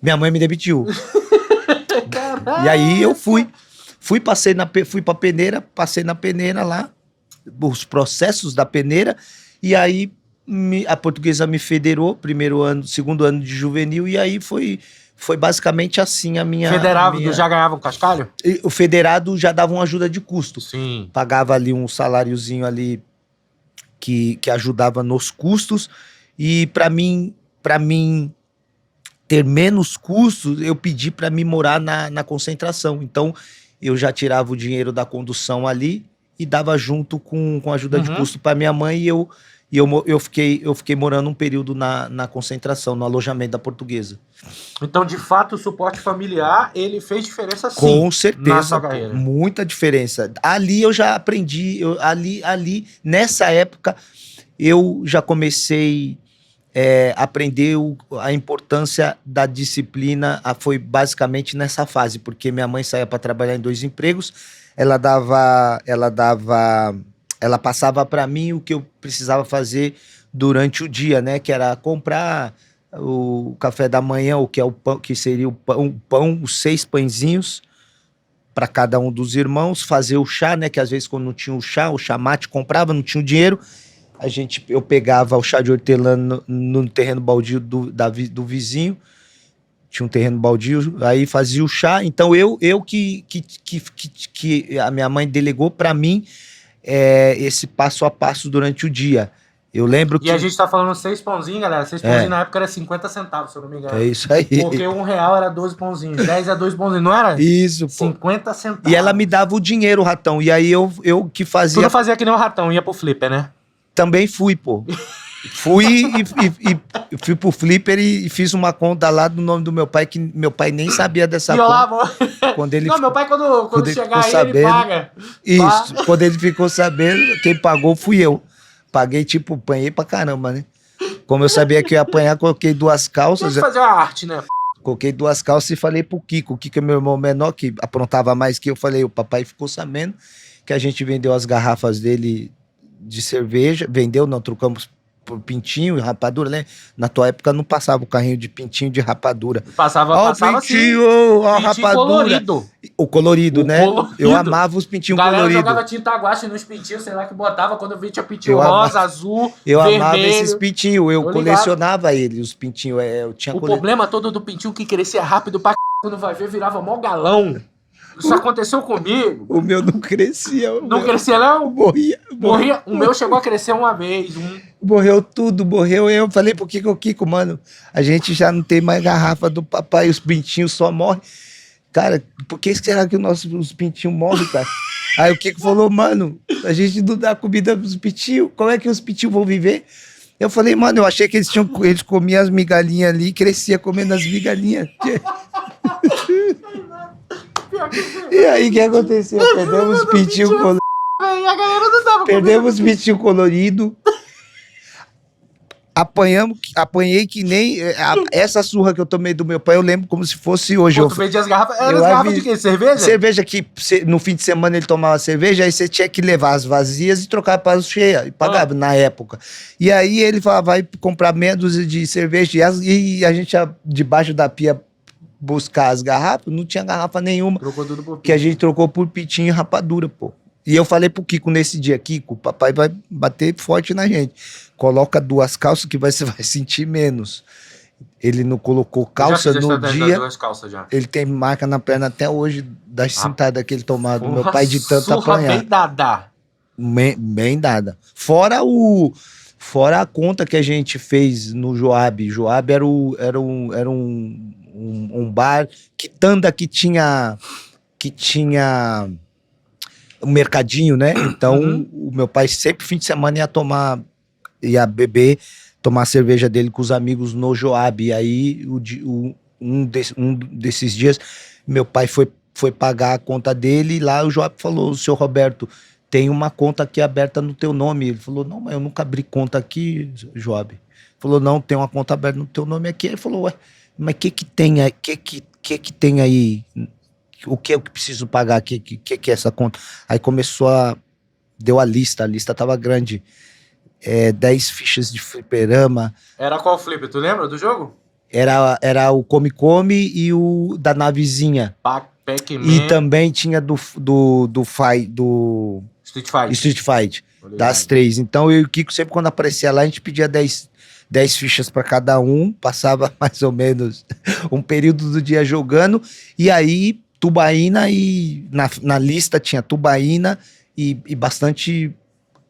Minha mãe me demitiu. E aí eu fui pra peneira, passei na peneira lá, os processos da peneira, e aí a Portuguesa me federou, segundo ano de juvenil, e aí foi basicamente assim a minha... Federado já ganhava um cascalho? O federado já dava uma ajuda de custo. Sim. Pagava ali um saláriozinho ali que ajudava nos custos, e para mim ter menos custos, eu pedi para mim morar na concentração. Então eu já tirava o dinheiro da condução ali e dava junto com ajuda de Uhum. custo para minha mãe eu fiquei morando um período na concentração, no alojamento da Portuguesa. Então, de fato, o suporte familiar, ele fez diferença sim Com na certeza, sua pô, carreira. muita diferença. Ali eu já aprendi, ali nessa época eu já comecei a aprender a importância da disciplina. Foi basicamente nessa fase, porque minha mãe saía para trabalhar em 2 empregos, ela passava para mim o que eu precisava fazer durante o dia, né? Que era comprar o café da manhã, o que é o pão, que seria o pão, os 6 pãezinhos para cada um dos irmãos, fazer o chá, né? Que às vezes quando não tinha o chá mate comprava, não tinha o dinheiro. Eu pegava o chá de hortelã no terreno baldio do vizinho, tinha um terreno baldio, aí fazia o chá. Então que a minha mãe delegou para mim esse passo a passo durante o dia. Eu lembro E a gente tá falando 6 pãozinhos, galera. 6 pãozinhos na época era 50 centavos, se eu não me engano. É isso aí. Porque R$1 era 12 pãozinhos, 10 é 2 pãozinhos, não era? Isso, pô. 50 centavos. E ela me dava o dinheiro, Ratão. E aí eu que Tu fazia. não fazia que nem o ratão, ia pro flipper, né? Também fui, pô. Fui e fui pro Flipper e fiz uma conta lá do nome do meu pai, que meu pai nem sabia dessa E conta. lá, amor. Quando ele Não, meu pai, quando ele chegar ficou aí, ele sabendo- paga. Isso, Pá. quando ele ficou sabendo, quem pagou fui eu. Paguei, tipo, apanhei pra caramba, né? Como eu sabia que eu ia apanhar, coloquei 2 Tinha calças, que fazer uma arte, né? coloquei 2 calças e falei pro Kiko. O Kiko é meu irmão menor, que aprontava mais que eu. Falei, o papai ficou sabendo que a gente vendeu as garrafas dele de cerveja. Vendeu, não, trocamos por pintinho e rapadura, né? Na tua época não passava o carrinho de pintinho de rapadura. Passava Ó o assim. pintinho, ó a Pintinho rapadura. colorido. O colorido, O né? colorido. Eu amava os pintinhos Galera coloridos. jogava tinta guache nos pintinhos, sei lá que botava. Quando eu vi, tinha pintinho Eu rosa, azul, Eu vermelho. amava esses pintinhos, eu Tô colecionava eles, os pintinhos. Eu tinha O problema todo do pintinho que crescia rápido pra quando vai ver, virava mó galão. Isso aconteceu comigo. O meu não crescia. Não crescia, não? Morria. Morria. O meu chegou a crescer uma vez. Morreu tudo, morreu. Eu falei pro Kiko, mano, a gente já não tem mais garrafa do papai, os pintinhos só morrem. Cara, por que será que os pintinhos morrem, cara? Aí o Kiko falou, mano, a gente não dá comida pros pintinhos, como é que os pintinhos vão viver? Eu falei, mano, eu achei que eles comiam as migalhinhas ali e crescia comendo as migalhinhas. E aí, o que aconteceu? Perdemos os pintinhos coloridos. A galera não tava Perdemos os pintinhos coloridos. Apanhei que nem... essa surra que eu tomei do meu pai, eu lembro como se fosse hoje. Pô, tu vendia as garrafas. Era eu as garrafas avi- de quê? Cerveja? Cerveja que no fim de semana ele tomava cerveja, aí você tinha que levar as vazias e trocar para as cheias, e pagava na época. E aí ele falava, vai comprar meia dúzia de cerveja, e a gente ia debaixo da pia buscar as garrafas, não tinha garrafa nenhuma, Trocou tudo por que a gente trocou por pitinho e rapadura, pô. E eu falei pro Kiko nesse dia, Kiko, o papai vai bater forte na gente. Coloca 2 calças que você vai sentir menos. Ele não colocou calça Já fiz no essa das dia. 2 calças já. Ele tem marca na perna até hoje das cintadas que ele tomava do meu Porra, pai de tanto surra apanhar. bem dada. Bem dada. Fora a conta que a gente fez no Joab. Joab era um bar quitanda que tinha um mercadinho, né? Então o meu pai sempre fim de semana ia beber, tomar a cerveja dele com os amigos no Joab. E aí um desses dias meu pai foi pagar a conta dele e lá o Joab falou, seu Roberto, tem uma conta aqui aberta no teu nome. Ele falou, não, mas eu nunca abri conta aqui, Joab. Ele falou, não, tem uma conta aberta no teu nome aqui. Ele falou, ué, mas que tem aí? Que tem aí? O que eu preciso pagar? Que é essa conta? Aí deu a lista tava grande. 10 fichas de fliperama. Era qual flip? Tu lembra do jogo? Era o Come Come e o da navezinha. Pac-Man. E também tinha do Street Fighter. Street Fight, Tô ligado. das 3. Então eu e o Kiko, sempre quando aparecia lá, a gente pedia 10 fichas para cada um, passava mais ou menos um período do dia jogando, e aí tubaína, e na lista tinha tubaína e bastante...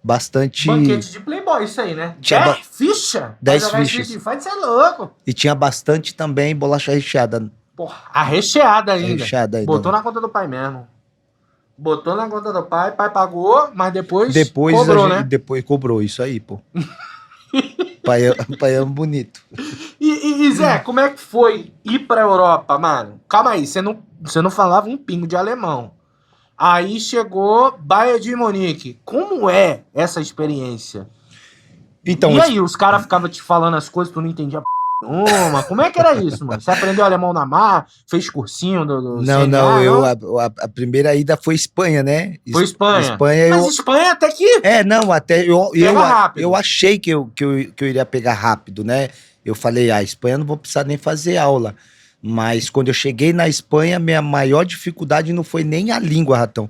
Banquete de Playboy, isso aí, né? Tinha 10 ficha? 10 Pra jogar fichas. Street Fighter, você é louco. E tinha bastante também bolacha recheada. Porra, a recheada ainda. Recheada ainda. Botou na conta do pai mesmo. Botou na conta do pai pagou, mas depois, Depois cobrou, né? Depois cobrou, isso aí, pô. Pai é bonito. E Zé, como é que foi ir pra Europa, mano? Calma aí, você não falava um pingo de alemão. Aí chegou Bayern de Munique. Como é essa experiência? Então, E aí, os caras ficavam te falando as coisas, tu não entendia nenhuma. Como é que era isso, mano? Você aprendeu alemão na mar? Fez cursinho do não, CNA, não, a primeira ida foi Espanha, né? Foi Espanha. Espanha Mas eu... Espanha até que Não, até pega rápido. eu achei que eu iria pegar rápido, né? Eu falei, Espanha não vou precisar nem fazer aula. Mas quando eu cheguei na Espanha, minha maior dificuldade não foi nem a língua, Ratão.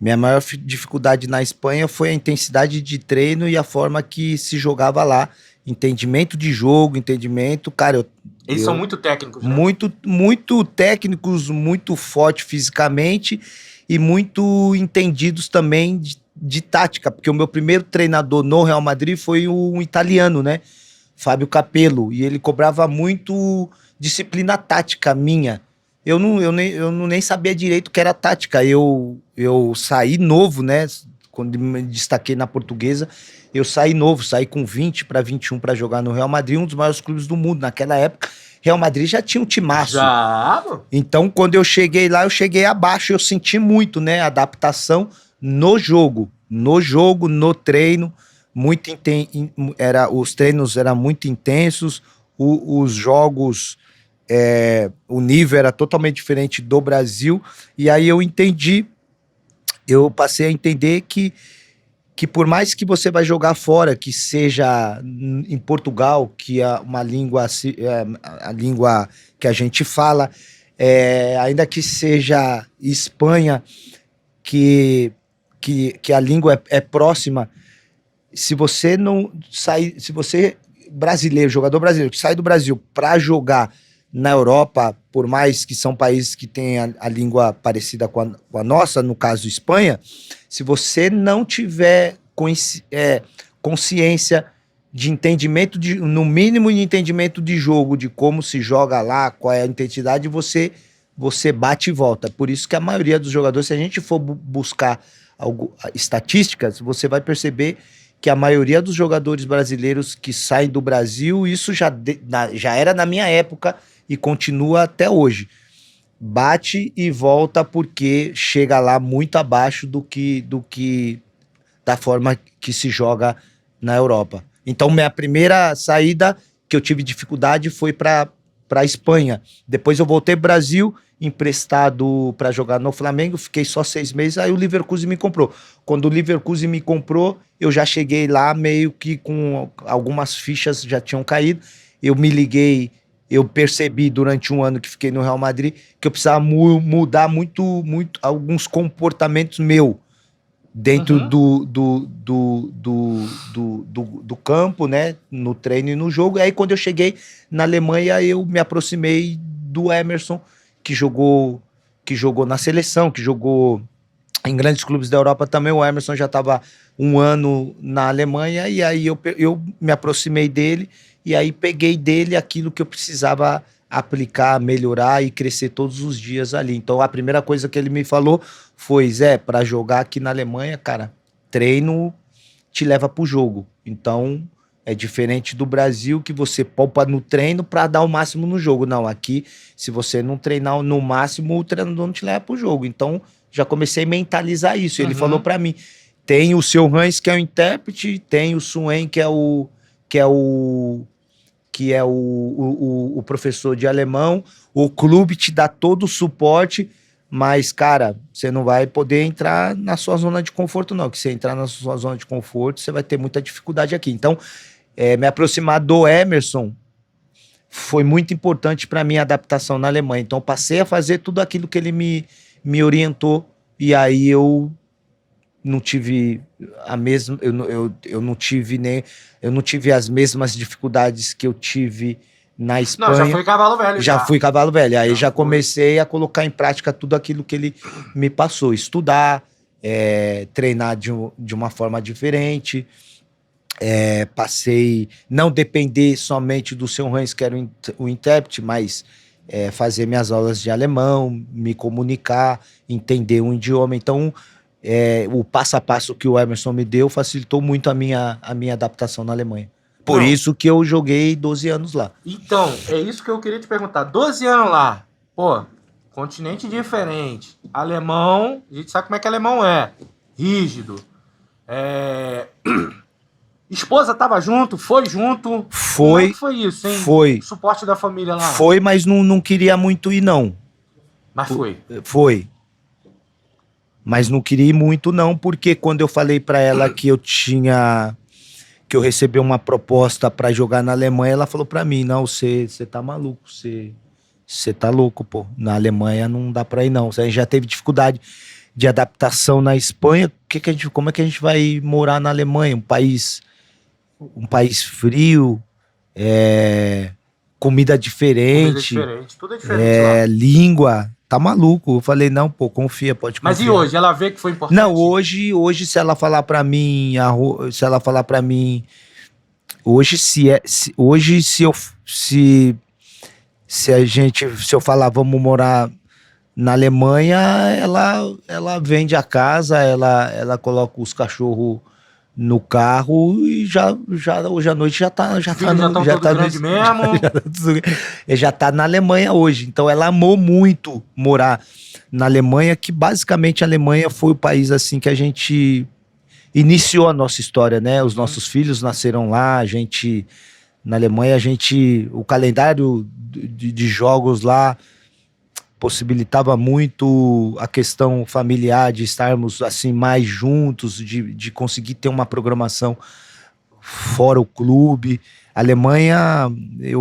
Minha maior dificuldade na Espanha foi a intensidade de treino e a forma que se jogava lá. Entendimento de jogo, entendimento, cara, eles são muito técnicos, né? Muito técnicos, muito fortes fisicamente e muito entendidos também de tática, porque o meu primeiro treinador no Real Madrid foi um italiano, né? Fábio Capello, e ele cobrava muito disciplina tática minha. Eu nem sabia direito o que era tática. Eu saí novo, né? Quando me destaquei na Portuguesa, eu saí novo, saí com 20 para 21 para jogar no Real Madrid, um dos maiores clubes do mundo. Naquela época, Real Madrid já tinha um timaço. Já, pô. Então, quando eu cheguei lá, eu cheguei abaixo. Eu senti muito, né? A adaptação no jogo, no treino. Os treinos eram muito intensos, os jogos, o nível era totalmente diferente do Brasil. E aí eu passei a entender que por mais que você vai jogar fora, que seja em Portugal, que é uma língua, a língua que a gente fala, ainda que seja Espanha, que a língua é próxima, se você não sair, se você brasileiro, jogador brasileiro que sai do Brasil para jogar na Europa, por mais que são países que têm a língua parecida com a nossa, no caso Espanha, se você não tiver consciência de entendimento, no mínimo de entendimento de jogo, de como se joga lá, qual é a intensidade, você bate e volta. Por isso que a maioria dos jogadores, se a gente for buscar estatísticas, você vai perceber que a maioria dos jogadores brasileiros que saem do Brasil, isso já era na minha época e continua até hoje. Bate e volta porque chega lá muito abaixo da forma que se joga na Europa. Então, minha primeira saída que eu tive dificuldade foi para a Espanha. Depois eu voltei pro Brasil, emprestado para jogar no Flamengo, fiquei só 6 meses, aí o Leverkusen me comprou. Quando o Leverkusen me comprou, eu já cheguei lá meio que com algumas fichas já tinham caído, eu me liguei, eu percebi durante um ano que fiquei no Real Madrid que eu precisava mudar muito alguns comportamentos meus dentro do campo, né, no treino e no jogo. E aí quando eu cheguei na Alemanha, eu me aproximei do Emerson, que jogou na seleção, que jogou em grandes clubes da Europa também. O Emerson já estava um ano na Alemanha, e aí eu me aproximei dele, e aí peguei dele aquilo que eu precisava aplicar, melhorar e crescer todos os dias ali. Então a primeira coisa que ele me falou foi: Zé, para jogar aqui na Alemanha, cara, treino te leva pro jogo. Então é diferente do Brasil, que você poupa no treino para dar o máximo no jogo. Não, aqui, se você não treinar no máximo, o treinador não te leva pro jogo. Então já comecei a mentalizar isso. Ele falou para mim: tem o seu Hans, que é o intérprete, tem o Suen, que é o professor de alemão, o clube te dá todo o suporte, mas, cara, você não vai poder entrar na sua zona de conforto, não, que se entrar na sua zona de conforto, você vai ter muita dificuldade aqui. Então, me aproximar do Emerson foi muito importante para minha adaptação na Alemanha. Então, eu passei a fazer tudo aquilo que ele me orientou, e aí eu não tive a mesma, eu não tive as mesmas dificuldades que eu tive na Espanha. Não, já foi cavalo velho. Já fui cavalo velho. Aí já comecei a colocar em prática tudo aquilo que ele me passou. Estudar, treinar de uma forma diferente. Passei não depender somente do seu Hans, que era o intérprete, mas fazer minhas aulas de alemão, me comunicar, entender um idioma. Então, o passo a passo que o Emerson me deu facilitou muito a minha adaptação na Alemanha. Por Não. isso que eu joguei 12 anos lá. Então, é isso que eu queria te perguntar. 12 anos lá, pô, continente diferente. Alemão, a gente sabe como é que alemão é. Rígido. Esposa tava junto, foi junto. Como é que foi isso, hein? Foi. O suporte da família lá. Foi, mas não queria muito ir, não. Mas foi. Foi. Mas não queria ir muito, não, porque quando eu falei pra ela que eu recebi uma proposta pra jogar na Alemanha, ela falou pra mim, não, você tá maluco, você tá louco, pô. Na Alemanha não dá pra ir, não. A gente já teve dificuldade de adaptação na Espanha. Como é que a gente vai morar na Alemanha? Um país frio, comida diferente, tudo é diferente lá. língua. Tá maluco. Eu falei, não, pô, confia, pode confiar. Mas e hoje? Ela vê que foi importante? Não, hoje se ela falar pra mim, hoje se eu falar vamos morar na Alemanha, ela vende a casa, ela coloca os cachorros no carro e já hoje à noite já tá grande mesmo. já tá na Alemanha hoje. Então ela amou muito morar na Alemanha, que basicamente a Alemanha foi o país assim que a gente iniciou a nossa história, né? Os nossos filhos nasceram lá, na Alemanha o calendário de jogos lá possibilitava muito a questão familiar, de estarmos assim mais juntos, de conseguir ter uma programação fora o clube. A Alemanha é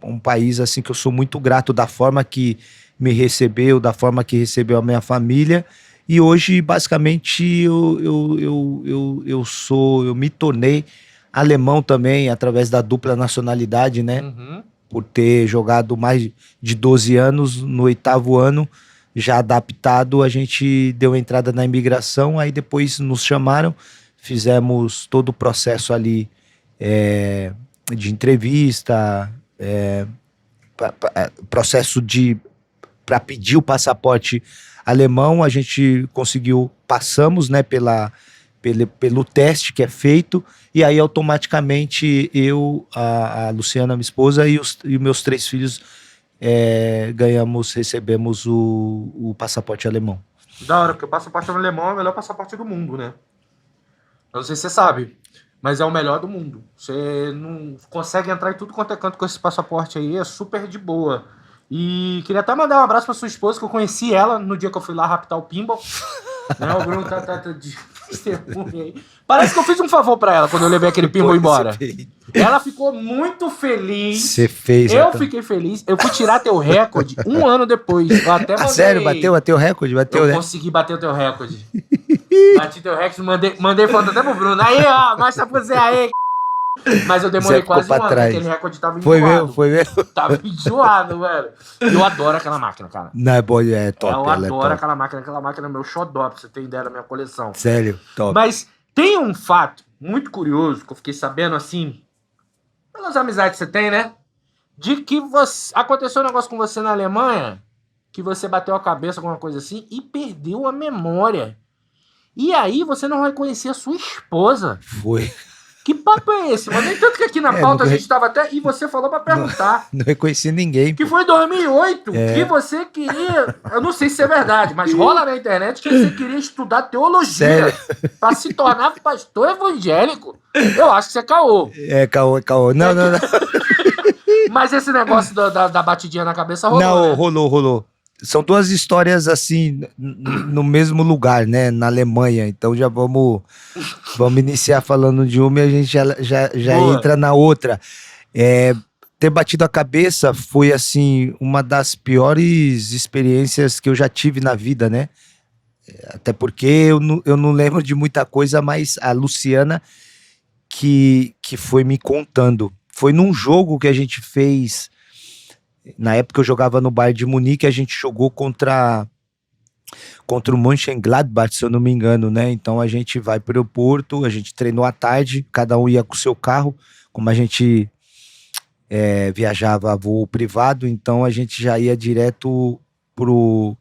um país assim que eu sou muito grato da forma que me recebeu, da forma que recebeu a minha família. E hoje, basicamente, eu me tornei alemão também, através da dupla nacionalidade, né? Uhum. Por ter jogado mais de 12 anos, no 8º ano, já adaptado, a gente deu entrada na imigração, aí depois nos chamaram, fizemos todo o processo ali de entrevista, processo para pedir o passaporte alemão, a gente conseguiu, passamos, né, pelo teste que é feito, e aí automaticamente a Luciana, minha esposa, e os meus 3 filhos recebemos o passaporte alemão. Da hora, porque o passaporte alemão é o melhor passaporte do mundo, né? Eu não sei se você sabe, mas é o melhor do mundo. Você não consegue entrar em tudo quanto é canto com esse passaporte aí, é super de boa. E queria até mandar um abraço pra sua esposa, que eu conheci ela no dia que eu fui lá raptar o pinball. Né? O Bruno tá de testemunha aí. Parece que eu fiz um favor pra ela quando eu levei aquele pinball embora. Ela ficou muito feliz. Você fez. Eu fiquei feliz. Eu fui tirar teu recorde 1 ano depois. Eu até mandei. Sério? Bateu o recorde? Eu consegui bater o teu recorde. Bati teu recorde, mandei foto até pro Bruno. Aí, ó, mostra pra você aí. Mas eu demorei quase um ano, aquele recorde tava enjoado. Foi mesmo? Tava enjoado, velho. Eu adoro aquela máquina, cara. Não, é bom, é top. Eu adoro aquela máquina é meu xodó, pra você ter ideia da minha coleção. Sério, top. Mas tem um fato muito curioso que eu fiquei sabendo, assim, pelas amizades que você tem, né? De que aconteceu um negócio com você na Alemanha, que você bateu a cabeça, alguma coisa assim, e perdeu a memória. E aí você não reconhecia a sua esposa. Foi. Que papo é esse, mano? Nem tanto que aqui na pauta a gente tava até... E você falou pra perguntar. Não reconheci ninguém. Que foi em 2008 que você queria... Eu não sei se é verdade, mas rola na internet que você queria estudar teologia. Sério? Pra se tornar pastor evangélico. Eu acho que você é caô. É caô. Não. Mas esse negócio da batidinha na cabeça rolou, Não, né? rolou. São 2 histórias assim, no mesmo lugar, né? Na Alemanha. Então já vamos iniciar falando de uma e a gente já entra na outra. Ter batido a cabeça foi assim uma das piores experiências que eu já tive na vida, né? Até porque eu não lembro de muita coisa, mas a Luciana que foi me contando. Foi num jogo que a gente fez. Na época eu jogava no Bayern de Munique, a gente jogou contra o Mönchengladbach, se eu não me engano, né? Então a gente vai para o aeroporto, a gente treinou à tarde, cada um ia com o seu carro, como a gente viajava a voo privado, então a gente já ia direto pro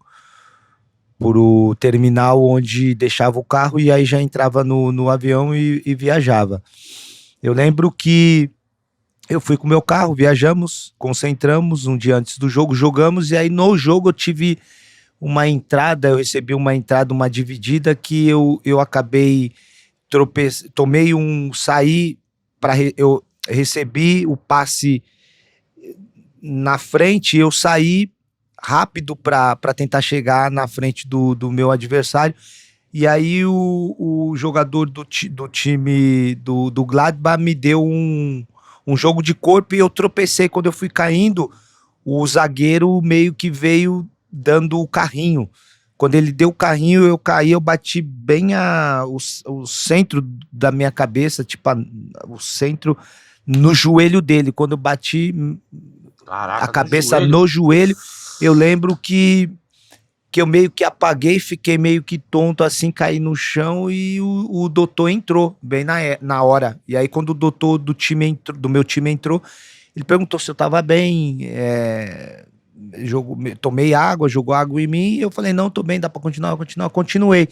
terminal onde deixava o carro e aí já entrava no avião e viajava. Eu lembro que eu fui com o meu carro, viajamos, concentramos um dia antes do jogo, jogamos, e aí no jogo eu tive uma entrada, eu recebi uma entrada, uma dividida que eu acabei tomei saí eu recebi o passe na frente, eu saí rápido para tentar chegar na frente do meu adversário, e aí o jogador do time do Gladbach me deu um jogo de corpo e eu tropecei. Quando eu fui caindo, o zagueiro meio que veio dando o carrinho. Quando ele deu o carrinho, eu caí, eu bati bem o centro da minha cabeça, tipo o centro no joelho dele. Quando eu bati Caraca, a cabeça no joelho, eu lembro que eu meio que apaguei, fiquei meio que tonto assim, caí no chão e o doutor entrou bem na hora. E aí quando o doutor do meu time entrou, ele perguntou se eu tava bem, tomei água, jogou água em mim, e eu falei, não, tô bem, dá pra continuei.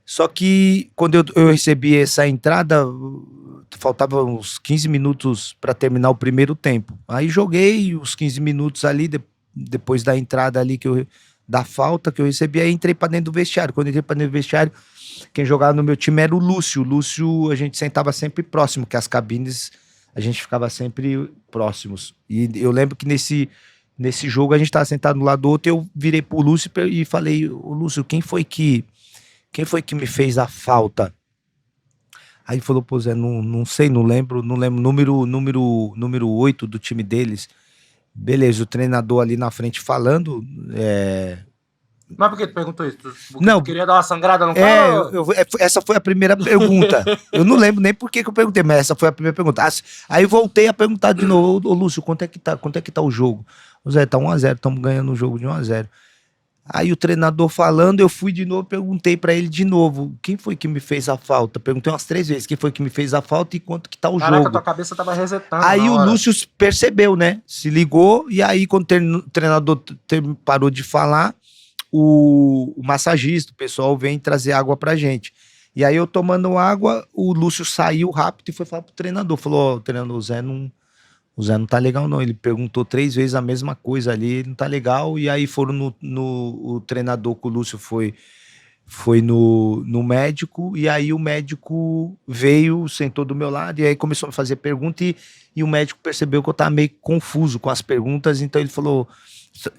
Só que quando eu recebi essa entrada, faltava uns 15 minutos para terminar o primeiro tempo. Aí joguei os 15 minutos ali, depois da entrada ali da falta que eu recebi, aí entrei pra dentro do vestiário. Quando eu entrei pra dentro do vestiário, quem jogava no meu time era o Lúcio. O Lúcio, a gente sentava sempre próximo, que as cabines a gente ficava sempre próximos. E eu lembro que nesse jogo a gente tava sentado um lado do outro, eu virei pro Lúcio e falei, ô Lúcio, quem foi que me fez a falta? Aí ele falou, pô Zé, não sei, não lembro, número 8 do time deles. Beleza, o treinador ali na frente falando. Mas por que tu perguntou isso? Porque não, tu queria dar uma sangrada no carro? Essa foi a primeira pergunta. Eu não lembro nem por que eu perguntei, mas essa foi a primeira pergunta. Aí voltei a perguntar de novo, ô Lúcio, quanto é que tá o jogo? O Zé, tá 1-0, estamos ganhando o jogo de 1-0. Aí o treinador falando, eu fui de novo, perguntei pra ele de novo, quem foi que me fez a falta? Perguntei umas 3 vezes, quem foi que me fez a falta e quanto que tá o Caraca, jogo? tua cabeça tava resetando. Aí o Lúcio percebeu, né? Se ligou, e aí quando o treinador parou de falar, o massagista, o pessoal vem trazer água pra gente. E aí eu tomando água, o Lúcio saiu rápido e foi falar pro treinador, falou, ó, treinador, o Zé não tá legal não, ele perguntou 3 vezes a mesma coisa ali, ele não tá legal, e aí foram o treinador com o Lúcio foi no médico, e aí o médico veio, sentou do meu lado, e aí começou a me fazer pergunta, e o médico percebeu que eu tava meio confuso com as perguntas, então ele falou,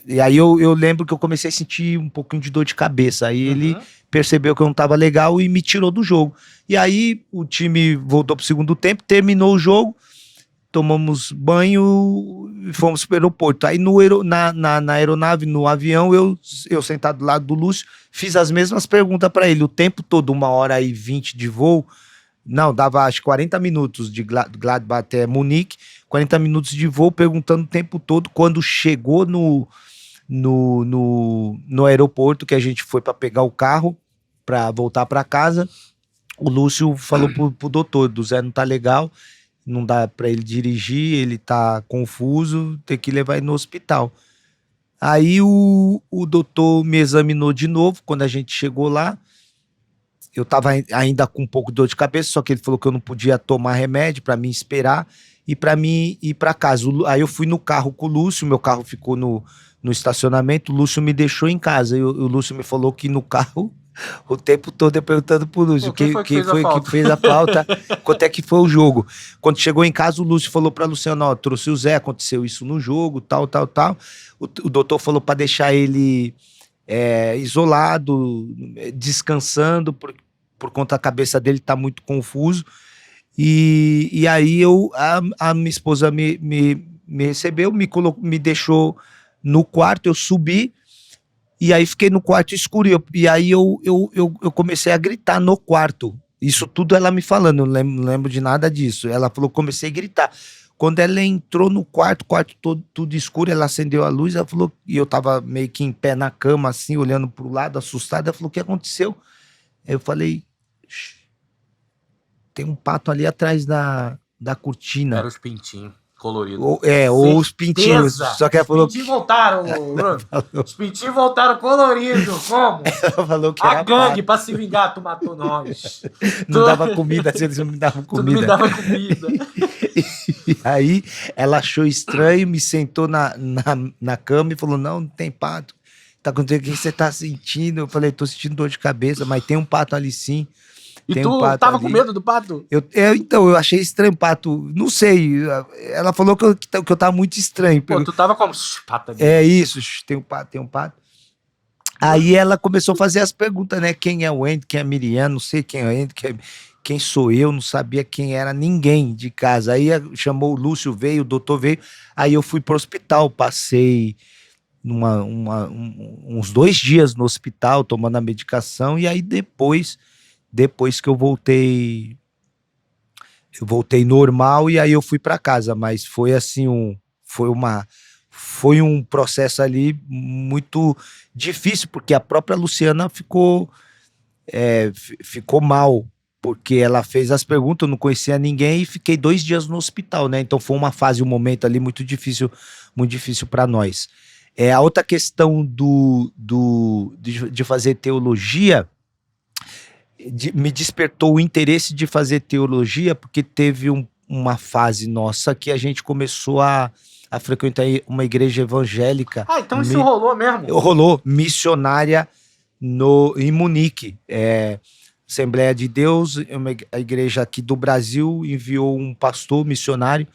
e aí eu lembro que eu comecei a sentir um pouquinho de dor de cabeça, aí ele percebeu que eu não tava legal e me tirou do jogo. E aí o time voltou pro segundo tempo, terminou o jogo, tomamos banho e fomos pro aeroporto. Aí na aeronave, no avião, eu sentado do lado do Lúcio, fiz as mesmas perguntas para ele, o tempo todo, 1h20 de voo, não, dava acho 40 minutos de Gladbach até Munique, 40 minutos de voo, perguntando o tempo todo. Quando chegou no aeroporto, que a gente foi para pegar o carro, para voltar para casa, o Lúcio falou pro doutor, do Zé não tá legal, não dá para ele dirigir, ele tá confuso, tem que levar ele no hospital. Aí o doutor me examinou de novo, quando a gente chegou lá, eu tava ainda com um pouco de dor de cabeça, só que ele falou que eu não podia tomar remédio para mim esperar e para mim ir para casa. Aí eu fui no carro com o Lúcio, meu carro ficou no estacionamento, o Lúcio me deixou em casa, e o Lúcio me falou que no carro o tempo todo eu perguntando pro Lúcio quem foi que fez a falta, quanto é que foi o jogo. Quando chegou em casa, o Lúcio falou pra Luciano, ó, trouxe o Zé, aconteceu isso no jogo, tal. O doutor falou pra deixar ele isolado, descansando, por conta da cabeça dele tá muito confuso. E aí a minha esposa me recebeu, me deixou no quarto, eu subi, e aí fiquei no quarto escuro, e aí eu comecei a gritar no quarto. Isso tudo ela me falando, eu não lembro de nada disso. Ela falou, comecei a gritar. Quando ela entrou no quarto todo tudo escuro, ela acendeu a luz, ela falou, e eu tava meio que em pé na cama, assim, olhando pro lado, assustado. Ela falou, o que aconteceu? Aí eu falei, tem um pato ali atrás da cortina. Era os pintinhos. Colorido. Ou os pintinhos. Certeza. Só que ela falou Os pintinhos voltaram, Bruno. Os pintinhos voltaram coloridos. Como? ela falou que A era gangue, pra se vingar, tu matou nós. não dava comida, se eles não me davam Tu não me comida. dava comida. E aí ela achou estranho, me sentou na cama e falou: não tem pato. Tá acontecendo, o que você tá sentindo? Eu falei: tô sentindo dor de cabeça, mas tem um pato ali sim. E Tem tu um pato tava ali. com medo do pato? Então, eu achei estranho, pato. Não sei. Ela falou que eu tava muito estranho. Pô, tu tava como? Pato ali. É isso, tem um pato, tem um pato. Aí ela começou a fazer as perguntas, né? Quem é o Andy, quem é a Miriam, não sei quem é o Andy, quem sou eu, não sabia quem era ninguém de casa. Aí chamou o Lúcio, veio, o doutor veio. Aí eu fui pro hospital, passei uns 2 dias no hospital tomando a medicação. E aí depois que eu voltei normal e aí eu fui para casa, mas foi assim foi um processo ali muito difícil, porque a própria Luciana ficou mal, porque ela fez as perguntas, eu não conhecia ninguém e fiquei 2 dias no hospital, né? Então foi uma fase, um momento ali muito difícil para nós. A outra questão de fazer teologia, me despertou o interesse de fazer teologia, porque teve uma fase nossa que a gente começou a frequentar uma igreja evangélica. Ah, então isso rolou mesmo? Rolou, missionária em Munique. Assembleia de Deus, a igreja aqui do Brasil, enviou um pastor missionário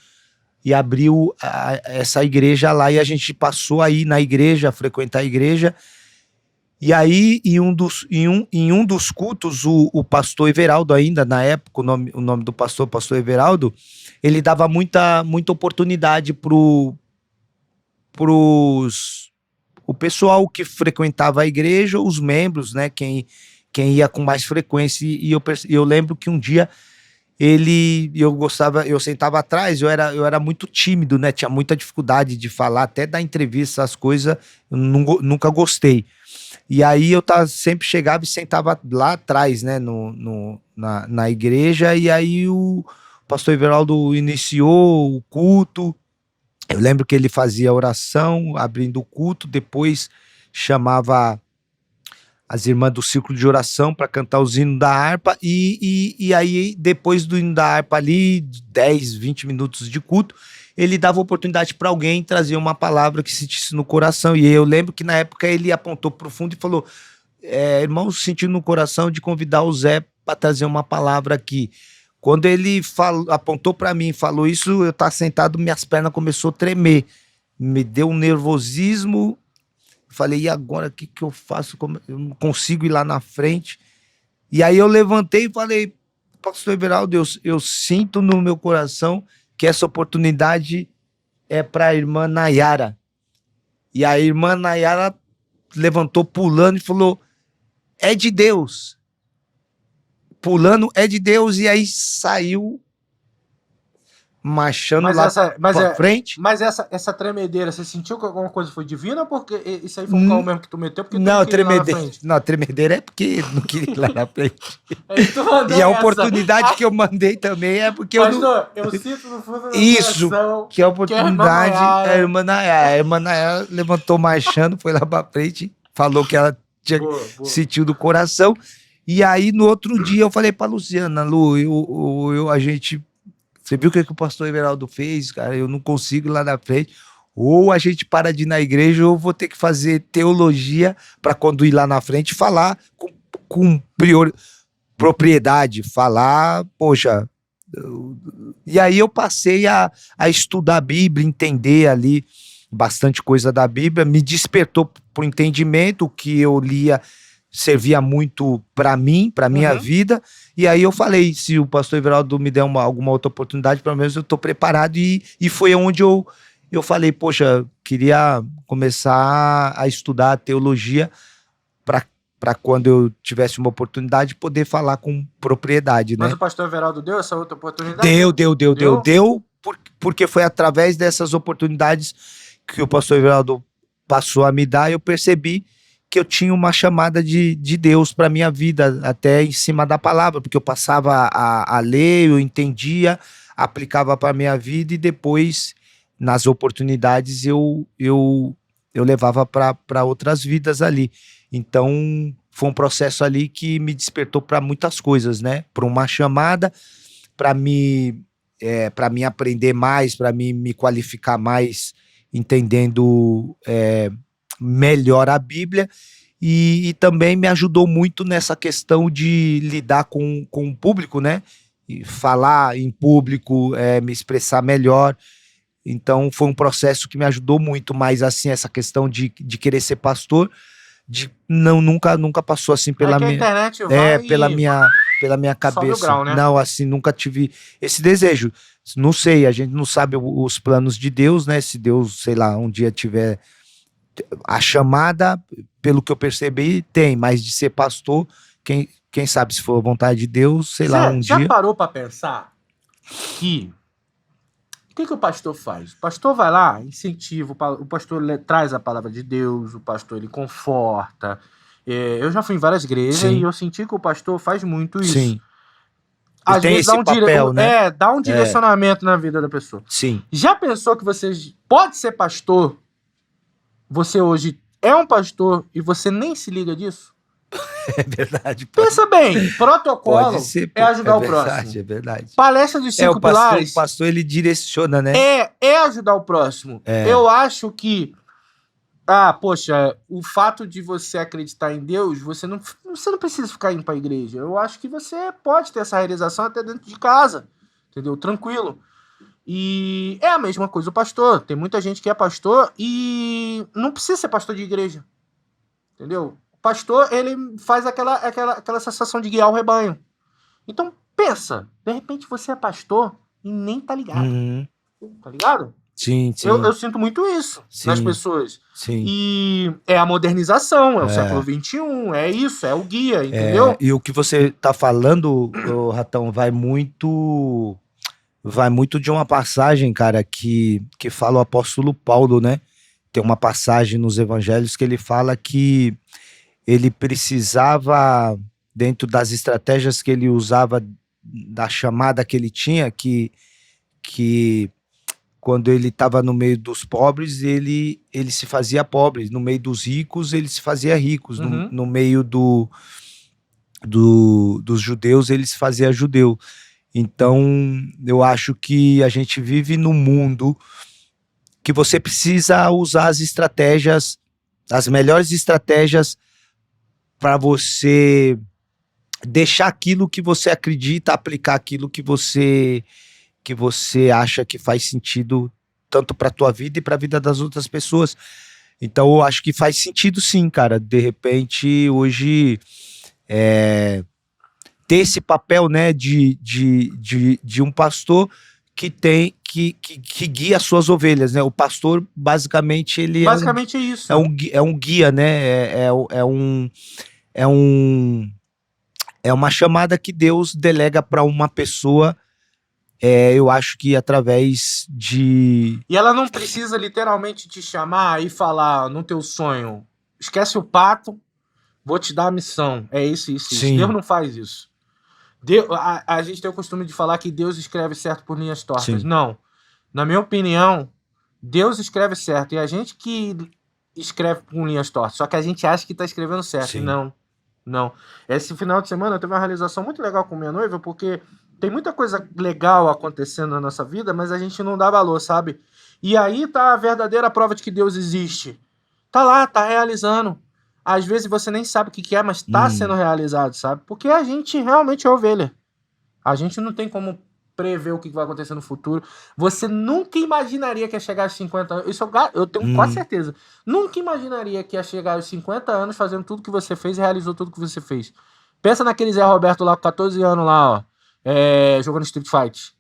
e abriu essa igreja lá, e a gente passou aí na igreja, a frequentar a igreja. E aí, em um dos cultos, o pastor Everaldo, ainda na época, o nome do pastor Everaldo, ele dava muita oportunidade o pessoal que frequentava a igreja, os membros, né, quem ia com mais frequência. E eu lembro que um dia eu sentava atrás, eu era muito tímido, né, tinha muita dificuldade de falar, até dar entrevista, as coisas, eu nunca gostei. E aí eu sempre chegava e sentava lá atrás, né, na igreja, e aí o pastor Everaldo iniciou o culto. Eu lembro que ele fazia oração, abrindo o culto, depois chamava as irmãs do círculo de oração para cantar os hinos da harpa, e aí depois do hino da harpa ali, 10, 20 minutos de culto, ele dava oportunidade para alguém trazer uma palavra que sentisse no coração. E eu lembro que na época ele apontou para o fundo e falou: irmãos, sentindo no coração de convidar o Zé para trazer uma palavra aqui. Quando ele apontou para mim e falou isso, eu estava sentado, minhas pernas começaram a tremer, me deu um nervosismo. Falei: e agora, o que eu faço? Eu não consigo ir lá na frente. E aí eu levantei e falei: pastor Everaldo, eu sinto no meu coração que essa oportunidade é para a irmã Nayara. E a irmã Nayara levantou pulando e falou: é de Deus. Pulando, é de Deus. E aí saiu marchando pra frente. Mas essa tremedeira, você sentiu que alguma coisa foi divina, ou porque isso aí foi um carro mesmo que tu meteu? Porque Não, tremedeira. Tremedeira é porque não queria ir lá na frente. E a oportunidade que eu mandei também é porque pastor, eu sinto no fundo do isso, coração que a oportunidade é a irmã Nayara. A irmã Nayara levantou marchando, foi lá pra frente, falou que ela tinha sentido do coração. E aí, no outro dia, eu falei pra Luciana: Lu, você viu o que o pastor Everaldo fez, cara? Eu não consigo ir lá na frente. Ou a gente para de ir na igreja, ou vou ter que fazer teologia para quando ir lá na frente falar com propriedade, falar, poxa. E aí eu passei a estudar a Bíblia, entender ali bastante coisa da Bíblia, me despertou para o entendimento, o que eu lia servia muito para mim, para minha vida. E aí eu falei: se o pastor Everaldo me der alguma outra oportunidade, pelo menos eu estou preparado. E foi onde eu falei: poxa, queria começar a estudar teologia para quando eu tivesse uma oportunidade poder falar com propriedade, né? Mas o pastor Everaldo deu essa outra oportunidade? Deu, porque foi através dessas oportunidades que o pastor Everaldo passou a me dar, eu percebi que eu tinha uma chamada de Deus para minha vida, até em cima da palavra, porque eu passava a ler, eu entendia, aplicava para minha vida e depois, nas oportunidades, eu levava para outras vidas ali. Então, foi um processo ali que me despertou para muitas coisas, né? Para uma chamada, para mim aprender mais, para mim me qualificar mais, entendendo melhor a Bíblia. E também me ajudou muito nessa questão de lidar com o público, né? E falar em público, me expressar melhor. Então foi um processo que me ajudou muito, mas assim, essa questão de querer ser pastor, nunca passou assim pela É que a minha, internet vai pela minha sobe o cabeça. grau, né? Não, assim, nunca tive esse desejo. Não sei, a gente não sabe os planos de Deus, né? Se Deus, sei lá, um dia tiver a chamada, pelo que eu percebi, tem, mas de ser pastor, quem sabe se for a vontade de Deus, sei lá, um Já dia. parou pra pensar que o que o pastor faz? O pastor vai lá, incentiva, o pastor traz a palavra de Deus, o pastor ele conforta. Eu já fui em várias igrejas Sim. e eu senti que o pastor faz muito isso. Sim. Às tem vezes esse papel, né? dá um direcionamento na vida da pessoa. Sim. Já pensou que você pode ser pastor? Você hoje é um pastor e você nem se liga disso? É verdade. Pensa bem, protocolo Pode ser, é ajudar o verdade, próximo. É verdade. Palestra dos 5 pilares O pastor, ele direciona, né? é ajudar o próximo. Eu acho que, poxa, o fato de você acreditar em Deus, você não precisa ficar indo pra igreja. Eu acho que você pode ter essa realização até dentro de casa, entendeu? Tranquilo. E é a mesma coisa o pastor. Tem muita gente que é pastor e não precisa ser pastor de igreja, entendeu? O pastor, ele faz aquela sensação de guiar o rebanho. Então, pensa, de repente você é pastor e nem tá ligado. Uhum. Tá ligado? Sim, sim. Eu sinto muito isso nas pessoas. Sim. E é a modernização, é o século XXI, é isso, é o guia, entendeu? E o que você tá falando, Ratão, vai muito de uma passagem, cara, que fala o apóstolo Paulo, né? Tem uma passagem nos evangelhos que ele fala que ele precisava, dentro das estratégias que ele usava, da chamada que ele tinha, que quando ele estava no meio dos pobres, ele se fazia pobre. No meio dos ricos, ele se fazia ricos. Uhum. No meio dos judeus, ele se fazia judeu. Então, eu acho que a gente vive num mundo que você precisa usar as estratégias, as melhores estratégias, para você deixar aquilo que você acredita, aplicar aquilo que você acha que faz sentido tanto para tua vida e para a vida das outras pessoas. Então eu acho que faz sentido sim, cara. De repente hoje ter esse papel, né, de um pastor que guia as suas ovelhas, né? O pastor basicamente ele Basicamente é isso. É um guia, né? É uma chamada que Deus delega para uma pessoa. Eu acho que através de... E ela não precisa literalmente te chamar e falar no teu sonho, esquece o pato, vou te dar a missão. É isso. Sim. Deus não faz isso. A gente tem o costume de falar que Deus escreve certo por linhas tortas. Sim. Não. Na minha opinião, Deus escreve certo. E a gente que escreve com linhas tortas. Só que a gente acha que está escrevendo certo. Sim. Não. Esse final de semana eu teve uma realização muito legal com minha noiva, porque tem muita coisa legal acontecendo na nossa vida, mas a gente não dá valor, sabe? E aí tá a verdadeira prova de que Deus existe. Tá lá, tá realizando. Às vezes você nem sabe o que é, mas tá sendo realizado, sabe? Porque a gente realmente é ovelha. A gente não tem como prever o que vai acontecer no futuro. Você nunca imaginaria que ia chegar aos 50 anos. Isso eu tenho quase certeza. Nunca imaginaria que ia chegar aos 50 anos fazendo tudo que você fez e realizou tudo que você fez. Pensa naquele Zé Roberto lá com 14 anos lá, ó. Jogando Street Fight.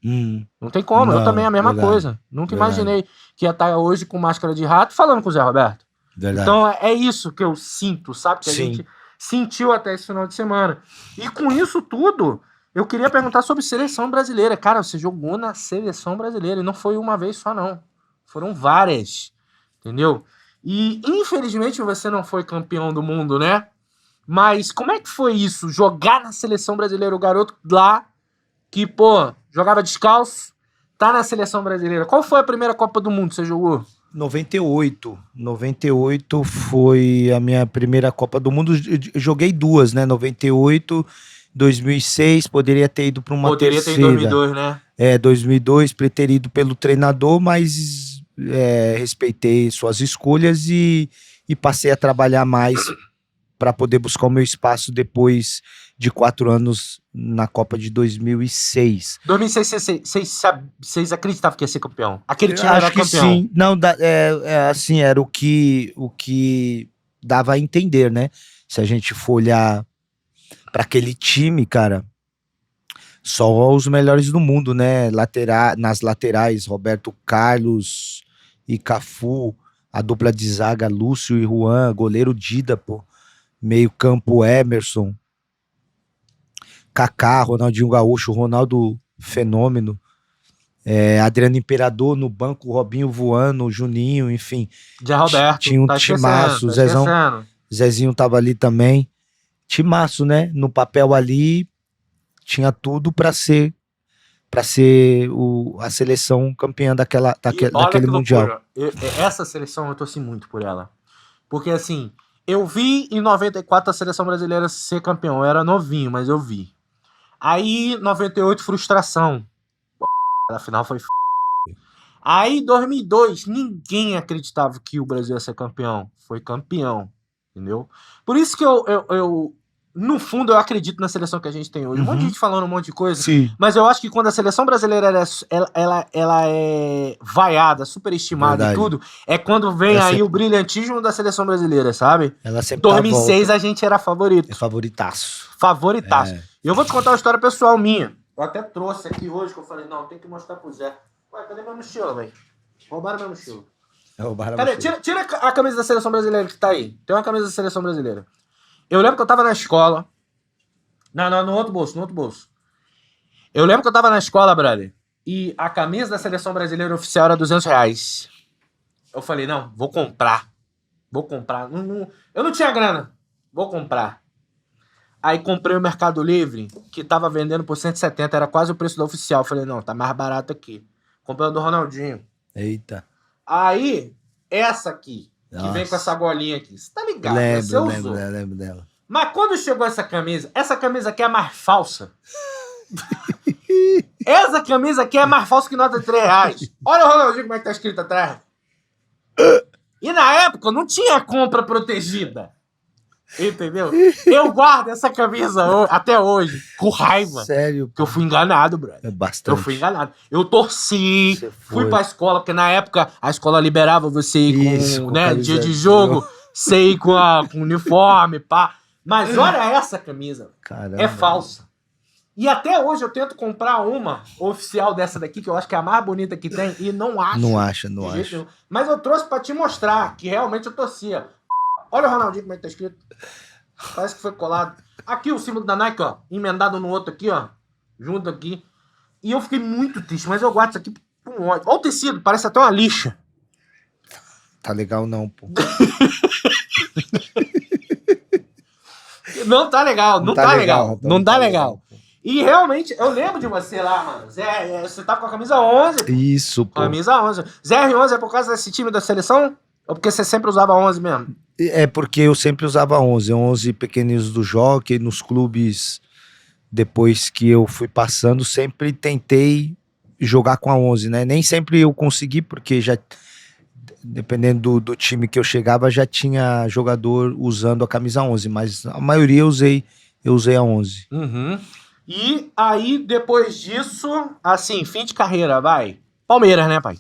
Não tem como, eu também a mesma coisa. Nunca imaginei que ia estar hoje com máscara de rato falando com o Zé Roberto. Verdade. Então é isso que eu sinto, sabe? Que a gente sentiu até esse final de semana. E com isso tudo, eu queria perguntar sobre seleção brasileira. Cara, você jogou na seleção brasileira e não foi uma vez só, não. Foram várias, entendeu? E infelizmente você não foi campeão do mundo, né? Mas como é que foi isso? Jogar na seleção brasileira, o garoto lá que, jogava descalço, tá na seleção brasileira. Qual foi a primeira Copa do Mundo que você jogou? 98. 98 foi a minha primeira Copa do Mundo. Joguei duas, né? 98, 2006. Poderia ter ido para uma Poderia ter em terceira. 2002, né? 2002, preterido pelo treinador, mas respeitei suas escolhas e passei a trabalhar mais para poder buscar o meu espaço depois de 4 anos na Copa de 2006. 2006, vocês acreditavam que ia ser campeão? Aquele time Eu era acho que campeão? sim. Não, assim, era o que dava a entender, né? Se a gente for olhar para aquele time, cara, só os melhores do mundo, né? Nas laterais, Roberto Carlos e Cafu, a dupla de zaga, Lúcio e Juan, goleiro Dida, pô. Meio campo, Emerson, Kaká, Ronaldinho Gaúcho, Ronaldo Fenômeno, Adriano Imperador no banco, Robinho voando, Juninho, enfim. Zé Roberto. Tinha um tá timaço, esquecendo, tá esquecendo. Zezinho tava ali também. Timaço, né? No papel ali, tinha tudo pra ser a seleção campeã E olha daquele que Mundial. loucura. Essa seleção eu torci muito por ela. Porque assim, eu vi em 94 a seleção brasileira ser campeão. Eu era novinho, mas eu vi. Aí, 98, frustração. A final foi Aí, 2002, ninguém acreditava que o Brasil ia ser campeão. Foi campeão, entendeu? Por isso que eu no fundo, eu acredito na seleção que a gente tem hoje. Um monte de gente falando um monte de coisa. Sim. Mas eu acho que quando a seleção brasileira ela é vaiada, superestimada e Verdade. tudo, é quando vem Ela aí sempre- o brilhantismo da seleção brasileira, sabe? Ela Em sempre 2006 tá a gente era favorito. é favoritaço. Favoritaço. É. E eu vou te contar uma história pessoal minha. Eu até trouxe aqui hoje, que eu falei, não, tem que mostrar pro Zé. Ué, cadê minha mochila, velho? Roubaram minha mochila. Cadê? Tira a camisa da seleção brasileira que tá aí. Tem uma camisa da seleção brasileira. Eu lembro que eu tava na escola. Não, no outro bolso. Eu lembro que eu tava na escola, brother, e a camisa da seleção brasileira oficial era R$200. Eu falei, não, vou comprar. Eu não tinha grana. Vou comprar. Aí comprei o Mercado Livre, que tava vendendo por 170, era quase o preço da oficial. Eu falei, não, tá mais barato aqui. Comprei o do Ronaldinho. Eita. Aí, essa aqui, que Nossa. vem com essa golinha aqui. Você tá ligado? né? Você usou. Lembro dela. Mas quando chegou essa camisa aqui é mais falsa. Essa camisa aqui é mais falsa que nota de R$3. Olha o Ronaldinho como é que tá escrito atrás. E na época não tinha compra protegida. Entendeu? Eu guardo essa camisa até hoje com raiva. Sério, Porque eu fui enganado, brother. é bastante. Eu fui enganado. Eu torci, Você fui foi. pra escola, porque na época a escola liberava você ir Isso, com, com né, camisa dia de de jogo, você ir com uniforme, pá. Mas olha essa camisa. Caramba. É falsa. E até hoje eu tento comprar uma oficial dessa daqui, que eu acho que é a mais bonita que tem, e não acho. Não acha, de não jeito acha. nenhum. Mas eu trouxe pra te mostrar que realmente eu torcia. Olha o Ronaldinho como é que tá escrito. Parece que foi colado. Aqui o símbolo da Nike, ó. Emendado no outro aqui, ó. Junto aqui. E eu fiquei muito triste, mas eu guardo isso aqui com ódio. Olha o tecido, parece até uma lixa. Tá legal não, pô. Não tá legal, não tá legal. Não tá legal. pô. E realmente, eu lembro de você lá, mano. Zé, você tava com a camisa 11. Isso, pô. Camisa 11. ZR11 é por causa desse time da seleção? Ou porque você sempre usava 11 mesmo? É porque eu sempre usava 11 pequeninos do Jockey, nos clubes, depois que eu fui passando, sempre tentei jogar com a 11, né? Nem sempre eu consegui, porque já, dependendo do time que eu chegava, já tinha jogador usando a camisa 11, mas a maioria eu usei a 11. Uhum. E aí, depois disso, assim, fim de carreira, vai. Palmeiras, né, pai?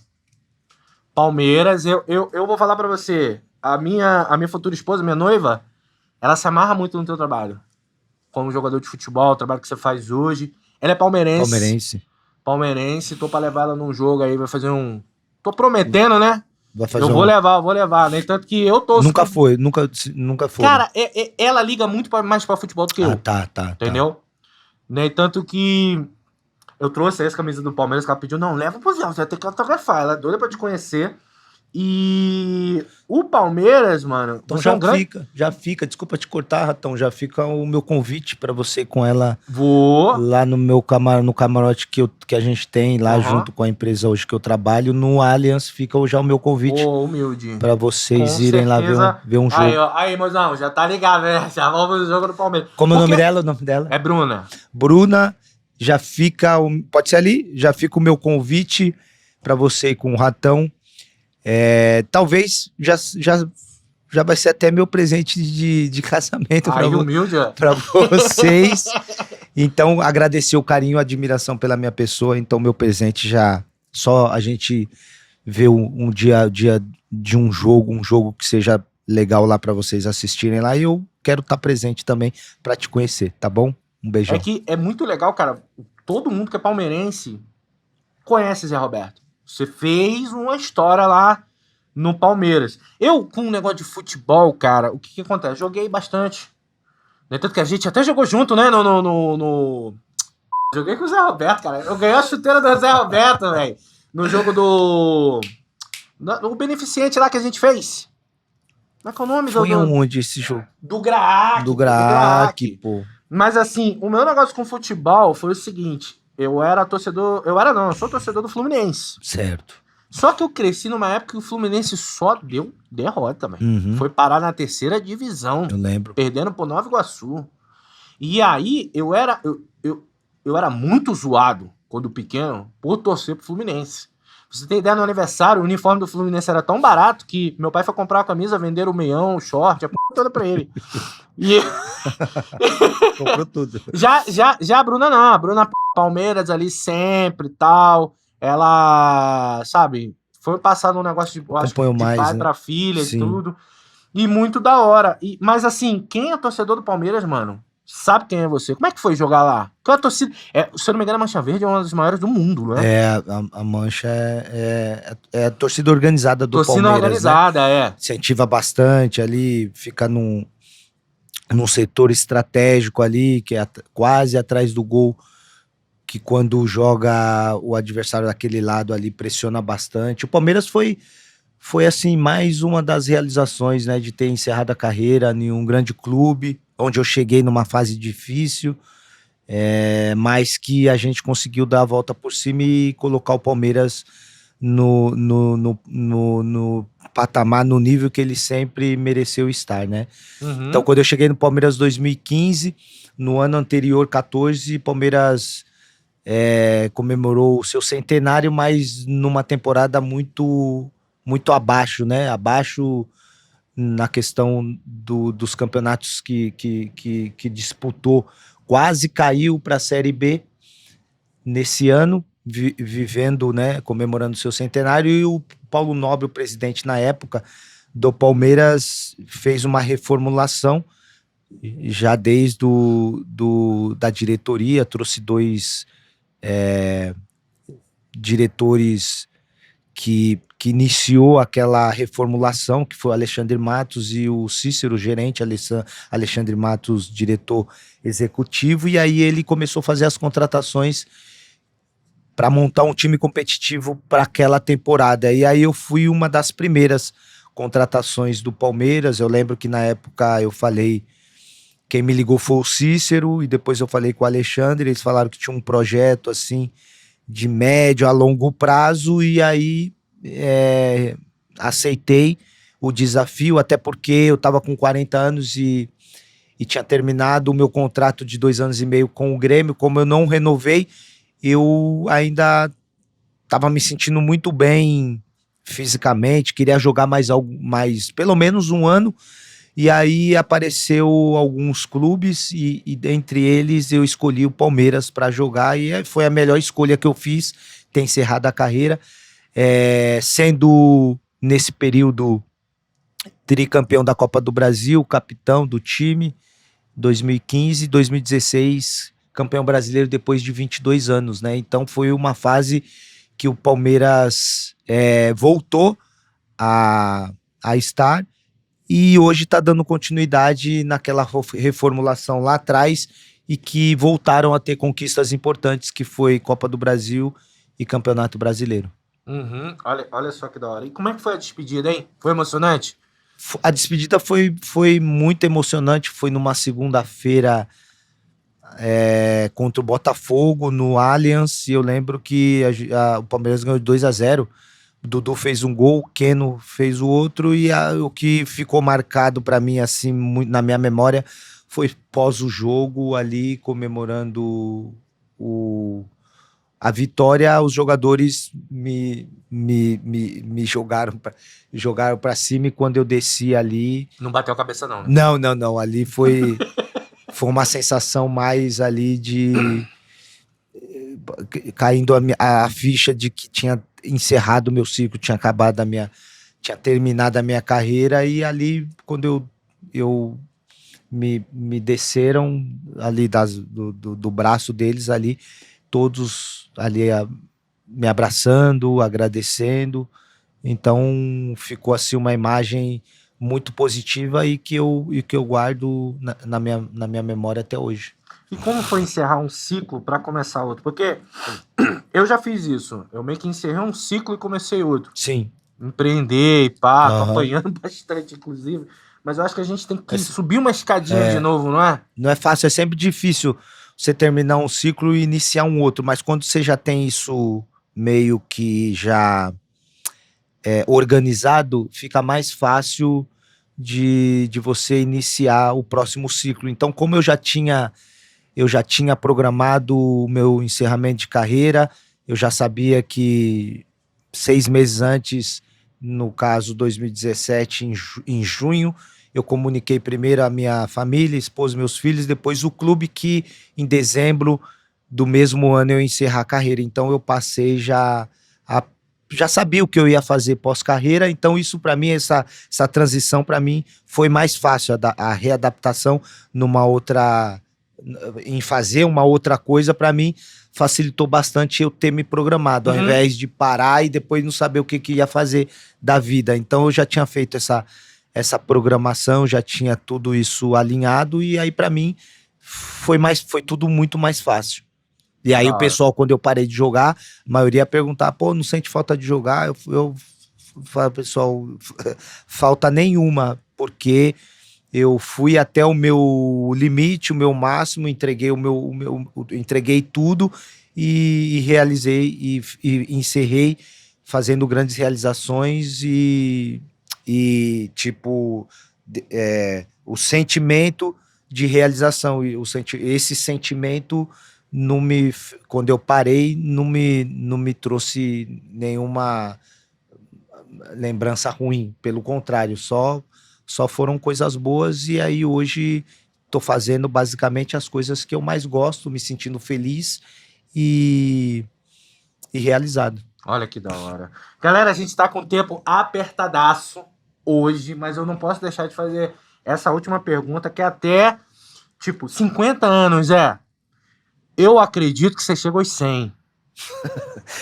Palmeiras, eu vou falar pra você, a minha futura esposa, minha noiva, ela se amarra muito no teu trabalho. Como jogador de futebol, o trabalho que você faz hoje. Ela é palmeirense, tô pra levar ela num jogo aí, vai fazer um... Tô prometendo, né? Vai fazer Eu vou levar, nem tanto que eu tô... Nunca foi. Cara, ela liga muito mais pra futebol do que eu. Tá. Entendeu? Nem tanto que eu trouxe essa camisa do Palmeiras, que ela pediu, não, leva pro Zé, você vai ter que autografar. Ela é doida pra te conhecer. E o Palmeiras, mano... Então você é um grande... já fica, desculpa te cortar, Ratão, já fica o meu convite pra você ir com ela Vou... lá no meu no camarote que a gente tem lá junto com a empresa hoje que eu trabalho, no Allianz, fica já o meu convite humilde. pra vocês Com irem certeza. lá ver um jogo. Aí, ó, aí, mozão, já tá ligado, né? Já vamos no jogo do Palmeiras. Como é o nome Porque- dela? O nome dela? É Bruna. Bruna, já fica, pode ser ali, já fica o meu convite pra você ir com o Ratão. Talvez já vai ser até meu presente de casamento Aí, humilde, ó. para vocês. Então, agradecer o carinho, a admiração pela minha pessoa. Então, meu presente já só a gente ver um dia de um jogo que seja legal lá para vocês assistirem lá. E eu quero estar presente também para te conhecer, tá bom? Um beijão. É que é muito legal, cara. Todo mundo que é palmeirense conhece Zé Roberto. Você fez uma história lá no Palmeiras. Eu, com um negócio de futebol, cara, o que acontece? Joguei bastante. No entanto que a gente até jogou junto, né? Joguei com o Zé Roberto, cara. Eu ganhei a chuteira do Zé Roberto, velho. No jogo do beneficente lá que a gente fez. Como é que é o nome Foi aonde esse jogo? do Graak? Do Graak, pô. Mas assim, o meu negócio com futebol foi o seguinte: eu sou torcedor do Fluminense. Certo. Só que eu cresci numa época que o Fluminense só deu derrota, velho. Uhum. Foi parar na terceira divisão, Eu lembro. perdendo pro Nova Iguaçu. E aí eu era muito zoado quando pequeno por torcer pro Fluminense. Pra você ter ideia, no aniversário, o uniforme do Fluminense era tão barato que meu pai foi comprar a camisa, vender o meião, o short, a p toda pra ele. E Comprou tudo. já a Bruna não, a Bruna Palmeiras ali sempre e tal. Ela, sabe, foi passado um negócio de, eu acho, Acompanhou de mais, pai né? pra filha Sim. e tudo. E muito da hora. Mas assim, quem é torcedor do Palmeiras, mano, sabe quem é você. Como é que foi jogar lá? Porque a torcida, se eu não me engano, a Mancha Verde é uma das maiores do mundo, né? A Mancha é a torcida organizada do Torcida Palmeiras, organizada, né? Incentiva bastante ali, fica num setor estratégico ali, que é quase atrás do gol, que quando joga o adversário daquele lado ali, pressiona bastante. O Palmeiras foi assim, mais uma das realizações, né, de ter encerrado a carreira em um grande clube, onde eu cheguei numa fase difícil, mas que a gente conseguiu dar a volta por cima e colocar o Palmeiras no patamar, no nível que ele sempre mereceu estar, né? Uhum. Então, quando eu cheguei no Palmeiras 2015, no ano anterior, 14, Palmeiras comemorou o seu centenário, mas numa temporada muito abaixo, né? Abaixo na questão dos campeonatos que disputou. Quase caiu para a Série B nesse ano, vivendo, né? Comemorando o seu centenário. E o Paulo Nobre, o presidente na época do Palmeiras, fez uma reformulação já desde da diretoria, trouxe dois diretores que iniciou aquela reformulação, que foi o Alexandre Matos e o Cícero, gerente, Alexandre Matos, diretor executivo, e aí ele começou a fazer as contratações para montar um time competitivo para aquela temporada. E aí eu fui uma das primeiras contratações do Palmeiras. Eu lembro que na época eu falei, quem me ligou foi o Cícero, e depois eu falei com o Alexandre, eles falaram que tinha um projeto assim de médio a longo prazo, e aí aceitei o desafio, até porque eu estava com 40 anos e tinha terminado o meu contrato de 2 anos e meio com o Grêmio. Como eu não renovei, eu ainda estava me sentindo muito bem fisicamente, queria jogar mais pelo menos um ano. E aí apareceu alguns clubes e dentre eles eu escolhi o Palmeiras para jogar, e foi a melhor escolha que eu fiz, ter encerrado a carreira, sendo nesse período tricampeão da Copa do Brasil, capitão do time, 2015, 2016, campeão brasileiro depois de 22 anos, né? Então foi uma fase que o Palmeiras voltou a estar, e hoje está dando continuidade naquela reformulação lá atrás, e que voltaram a ter conquistas importantes, que foi Copa do Brasil e Campeonato Brasileiro. Uhum. Olha só que da hora. E como é que foi a despedida, hein? Foi emocionante? A despedida foi muito emocionante, foi numa segunda-feira contra o Botafogo, no Allianz, e eu lembro que o Palmeiras ganhou de 2-0. O Dudu fez um gol, o Keno fez o outro, e o que ficou marcado para mim, assim, muito na minha memória, foi pós o jogo ali, comemorando a vitória. Os jogadores me jogaram para cima, e quando eu desci ali... Não bateu a cabeça, não, né? Não, ali foi uma sensação mais ali de caindo a ficha de que tinha encerrado o meu ciclo, tinha tinha terminado a minha carreira, e ali quando eu me desceram ali do braço deles ali, todos ali me abraçando, agradecendo. Então ficou assim uma imagem muito positiva e que eu guardo na minha memória até hoje. E como foi encerrar um ciclo para começar outro? Porque eu já fiz isso. Eu meio que encerrei um ciclo e comecei outro. Sim. Empreender e pá, tô Aham. apanhando bastante, inclusive. Mas eu acho que a gente tem que subir uma escadinha de novo, não é? Não é fácil, é sempre difícil você terminar um ciclo e iniciar um outro, mas quando você já tem isso meio que já organizado, fica mais fácil de você iniciar o próximo ciclo. Então, como eu já tinha programado o meu encerramento de carreira, eu já sabia que 6 meses antes, no caso 2017, em junho, eu comuniquei primeiro a minha família, esposa, meus filhos, depois o clube, que em dezembro do mesmo ano eu ia encerrar a carreira. Então eu passei já sabia o que eu ia fazer pós-carreira, então isso para mim, essa transição para mim foi mais fácil, a readaptação em fazer uma outra coisa, para mim facilitou bastante eu ter me programado, ao invés de parar e depois não saber o que ia fazer da vida. Então eu já tinha feito essa programação, já tinha tudo isso alinhado, e aí para mim foi tudo muito mais fácil. E aí o pessoal, quando eu parei de jogar, a maioria ia perguntar, pô, não sente falta de jogar? Eu falo, pessoal, falta nenhuma, porque eu fui até o meu limite, o meu máximo, entreguei entreguei tudo e realizei e encerrei fazendo grandes realizações e tipo, o sentimento de realização, e esse sentimento quando eu parei, não me trouxe nenhuma lembrança ruim, pelo contrário, só foram coisas boas. E aí hoje tô fazendo basicamente as coisas que eu mais gosto, me sentindo feliz e realizado. Olha que da hora. Galera, a gente tá com o tempo apertadaço hoje, mas eu não posso deixar de fazer essa última pergunta, que é até, 50 anos, eu acredito que você chega aos 100.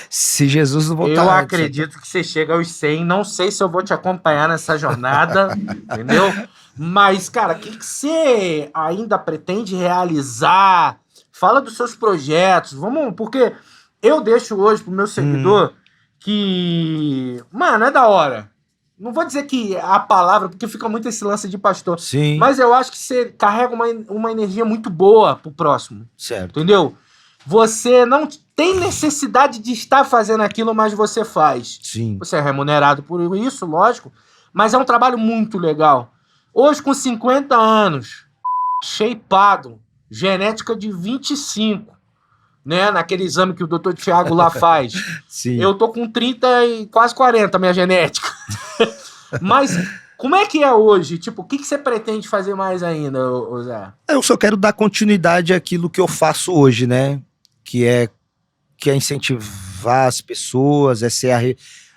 Se Jesus não voltar Eu antes, acredito que você chega aos 100. Não sei se eu vou te acompanhar nessa jornada, entendeu? Mas, cara, o que você ainda pretende realizar? Fala dos seus projetos. Porque eu deixo hoje pro meu seguidor que, mano, é da hora. Não vou dizer que a palavra, porque fica muito esse lance de pastor. Sim. Mas eu acho que você carrega uma energia muito boa pro próximo. Certo. Entendeu? Você não tem necessidade de estar fazendo aquilo, mas você faz. Sim. Você é remunerado por isso, lógico, mas é um trabalho muito legal. Hoje, com 50 anos, shapeado, genética de 25, né? Naquele exame que o Dr. Thiago lá faz. Sim. Eu tô com 30 e quase 40, minha genética. Mas como é que é hoje? O que você pretende fazer mais ainda, Zé? Eu só quero dar continuidade àquilo que eu faço hoje, né? Que é incentivar as pessoas,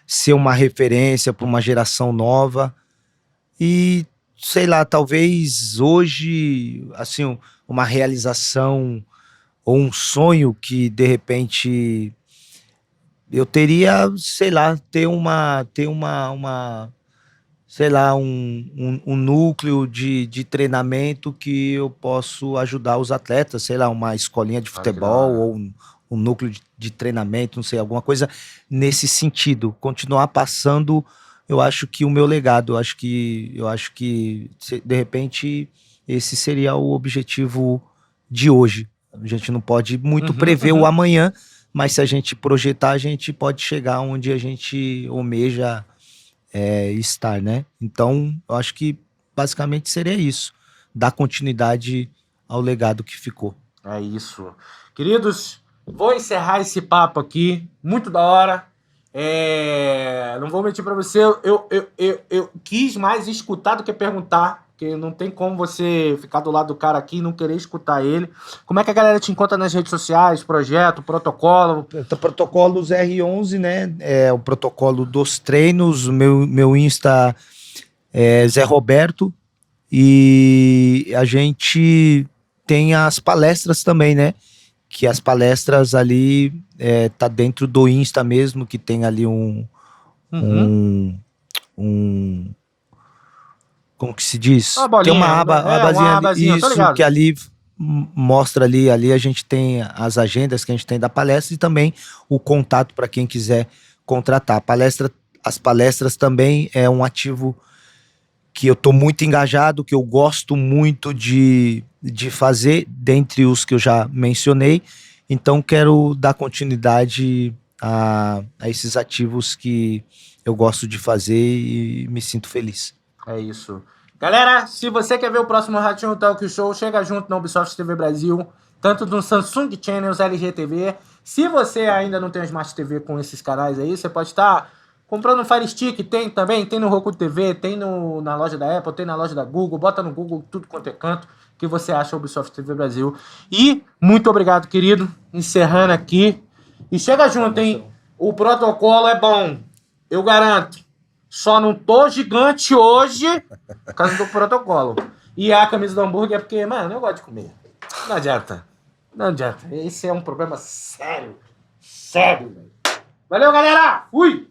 ser uma referência para uma geração nova. E, sei lá, talvez hoje, assim, uma realização ou um sonho que, de repente, eu teria, sei lá, ter sei lá, um núcleo de treinamento que eu posso ajudar os atletas, sei lá, uma escolinha de futebol ou um núcleo de treinamento, não sei, alguma coisa nesse sentido. Continuar passando, eu acho que o meu legado, eu acho que de repente esse seria o objetivo de hoje. A gente não pode muito prever o amanhã, mas se a gente projetar, a gente pode chegar onde a gente almeja estar, né? Então, eu acho que basicamente seria isso, dar continuidade ao legado que ficou. É isso. Queridos, vou encerrar esse papo aqui, muito da hora. Não vou mentir pra você, eu quis mais escutar do que perguntar, porque não tem como você ficar do lado do cara aqui e não querer escutar ele. Como é que a galera te encontra nas redes sociais, projeto, protocolo? Protocolos R11, né? É o protocolo dos treinos. O meu Insta é Zé Roberto. E a gente tem as palestras também, né? Que as palestras ali tá dentro do Insta mesmo, que tem ali um como que se diz? Uma bolinha, tem uma abazinha uma ali, abazinha, tô isso, ligado. que ali mostra ali a gente tem as agendas que a gente tem da palestra e também o contato para quem quiser contratar. As palestras também é um ativo que eu estou muito engajado, que eu gosto muito de fazer, dentre os que eu já mencionei. Então, quero dar continuidade a esses ativos que eu gosto de fazer e me sinto feliz. É isso. Galera, se você quer ver o próximo Ratinho Talk Show, chega junto na Ubisoft TV Brasil, tanto no Samsung Channels, LG TV. Se você ainda não tem um Smart TV com esses canais aí, você pode estar comprando um Fire Stick, tem também, tem no Roku TV, tem na loja da Apple, tem na loja da Google, bota no Google tudo quanto é canto que você acha Ubisoft TV Brasil. E muito obrigado, querido, encerrando aqui. E chega junto, hein? O protocolo é bom, eu garanto. Só não tô gigante hoje por causa do protocolo. E a camisa do hambúrguer é porque, mano, eu gosto de comer. Não adianta. Não adianta. Esse é um problema sério. Sério, velho. Valeu, galera! Fui!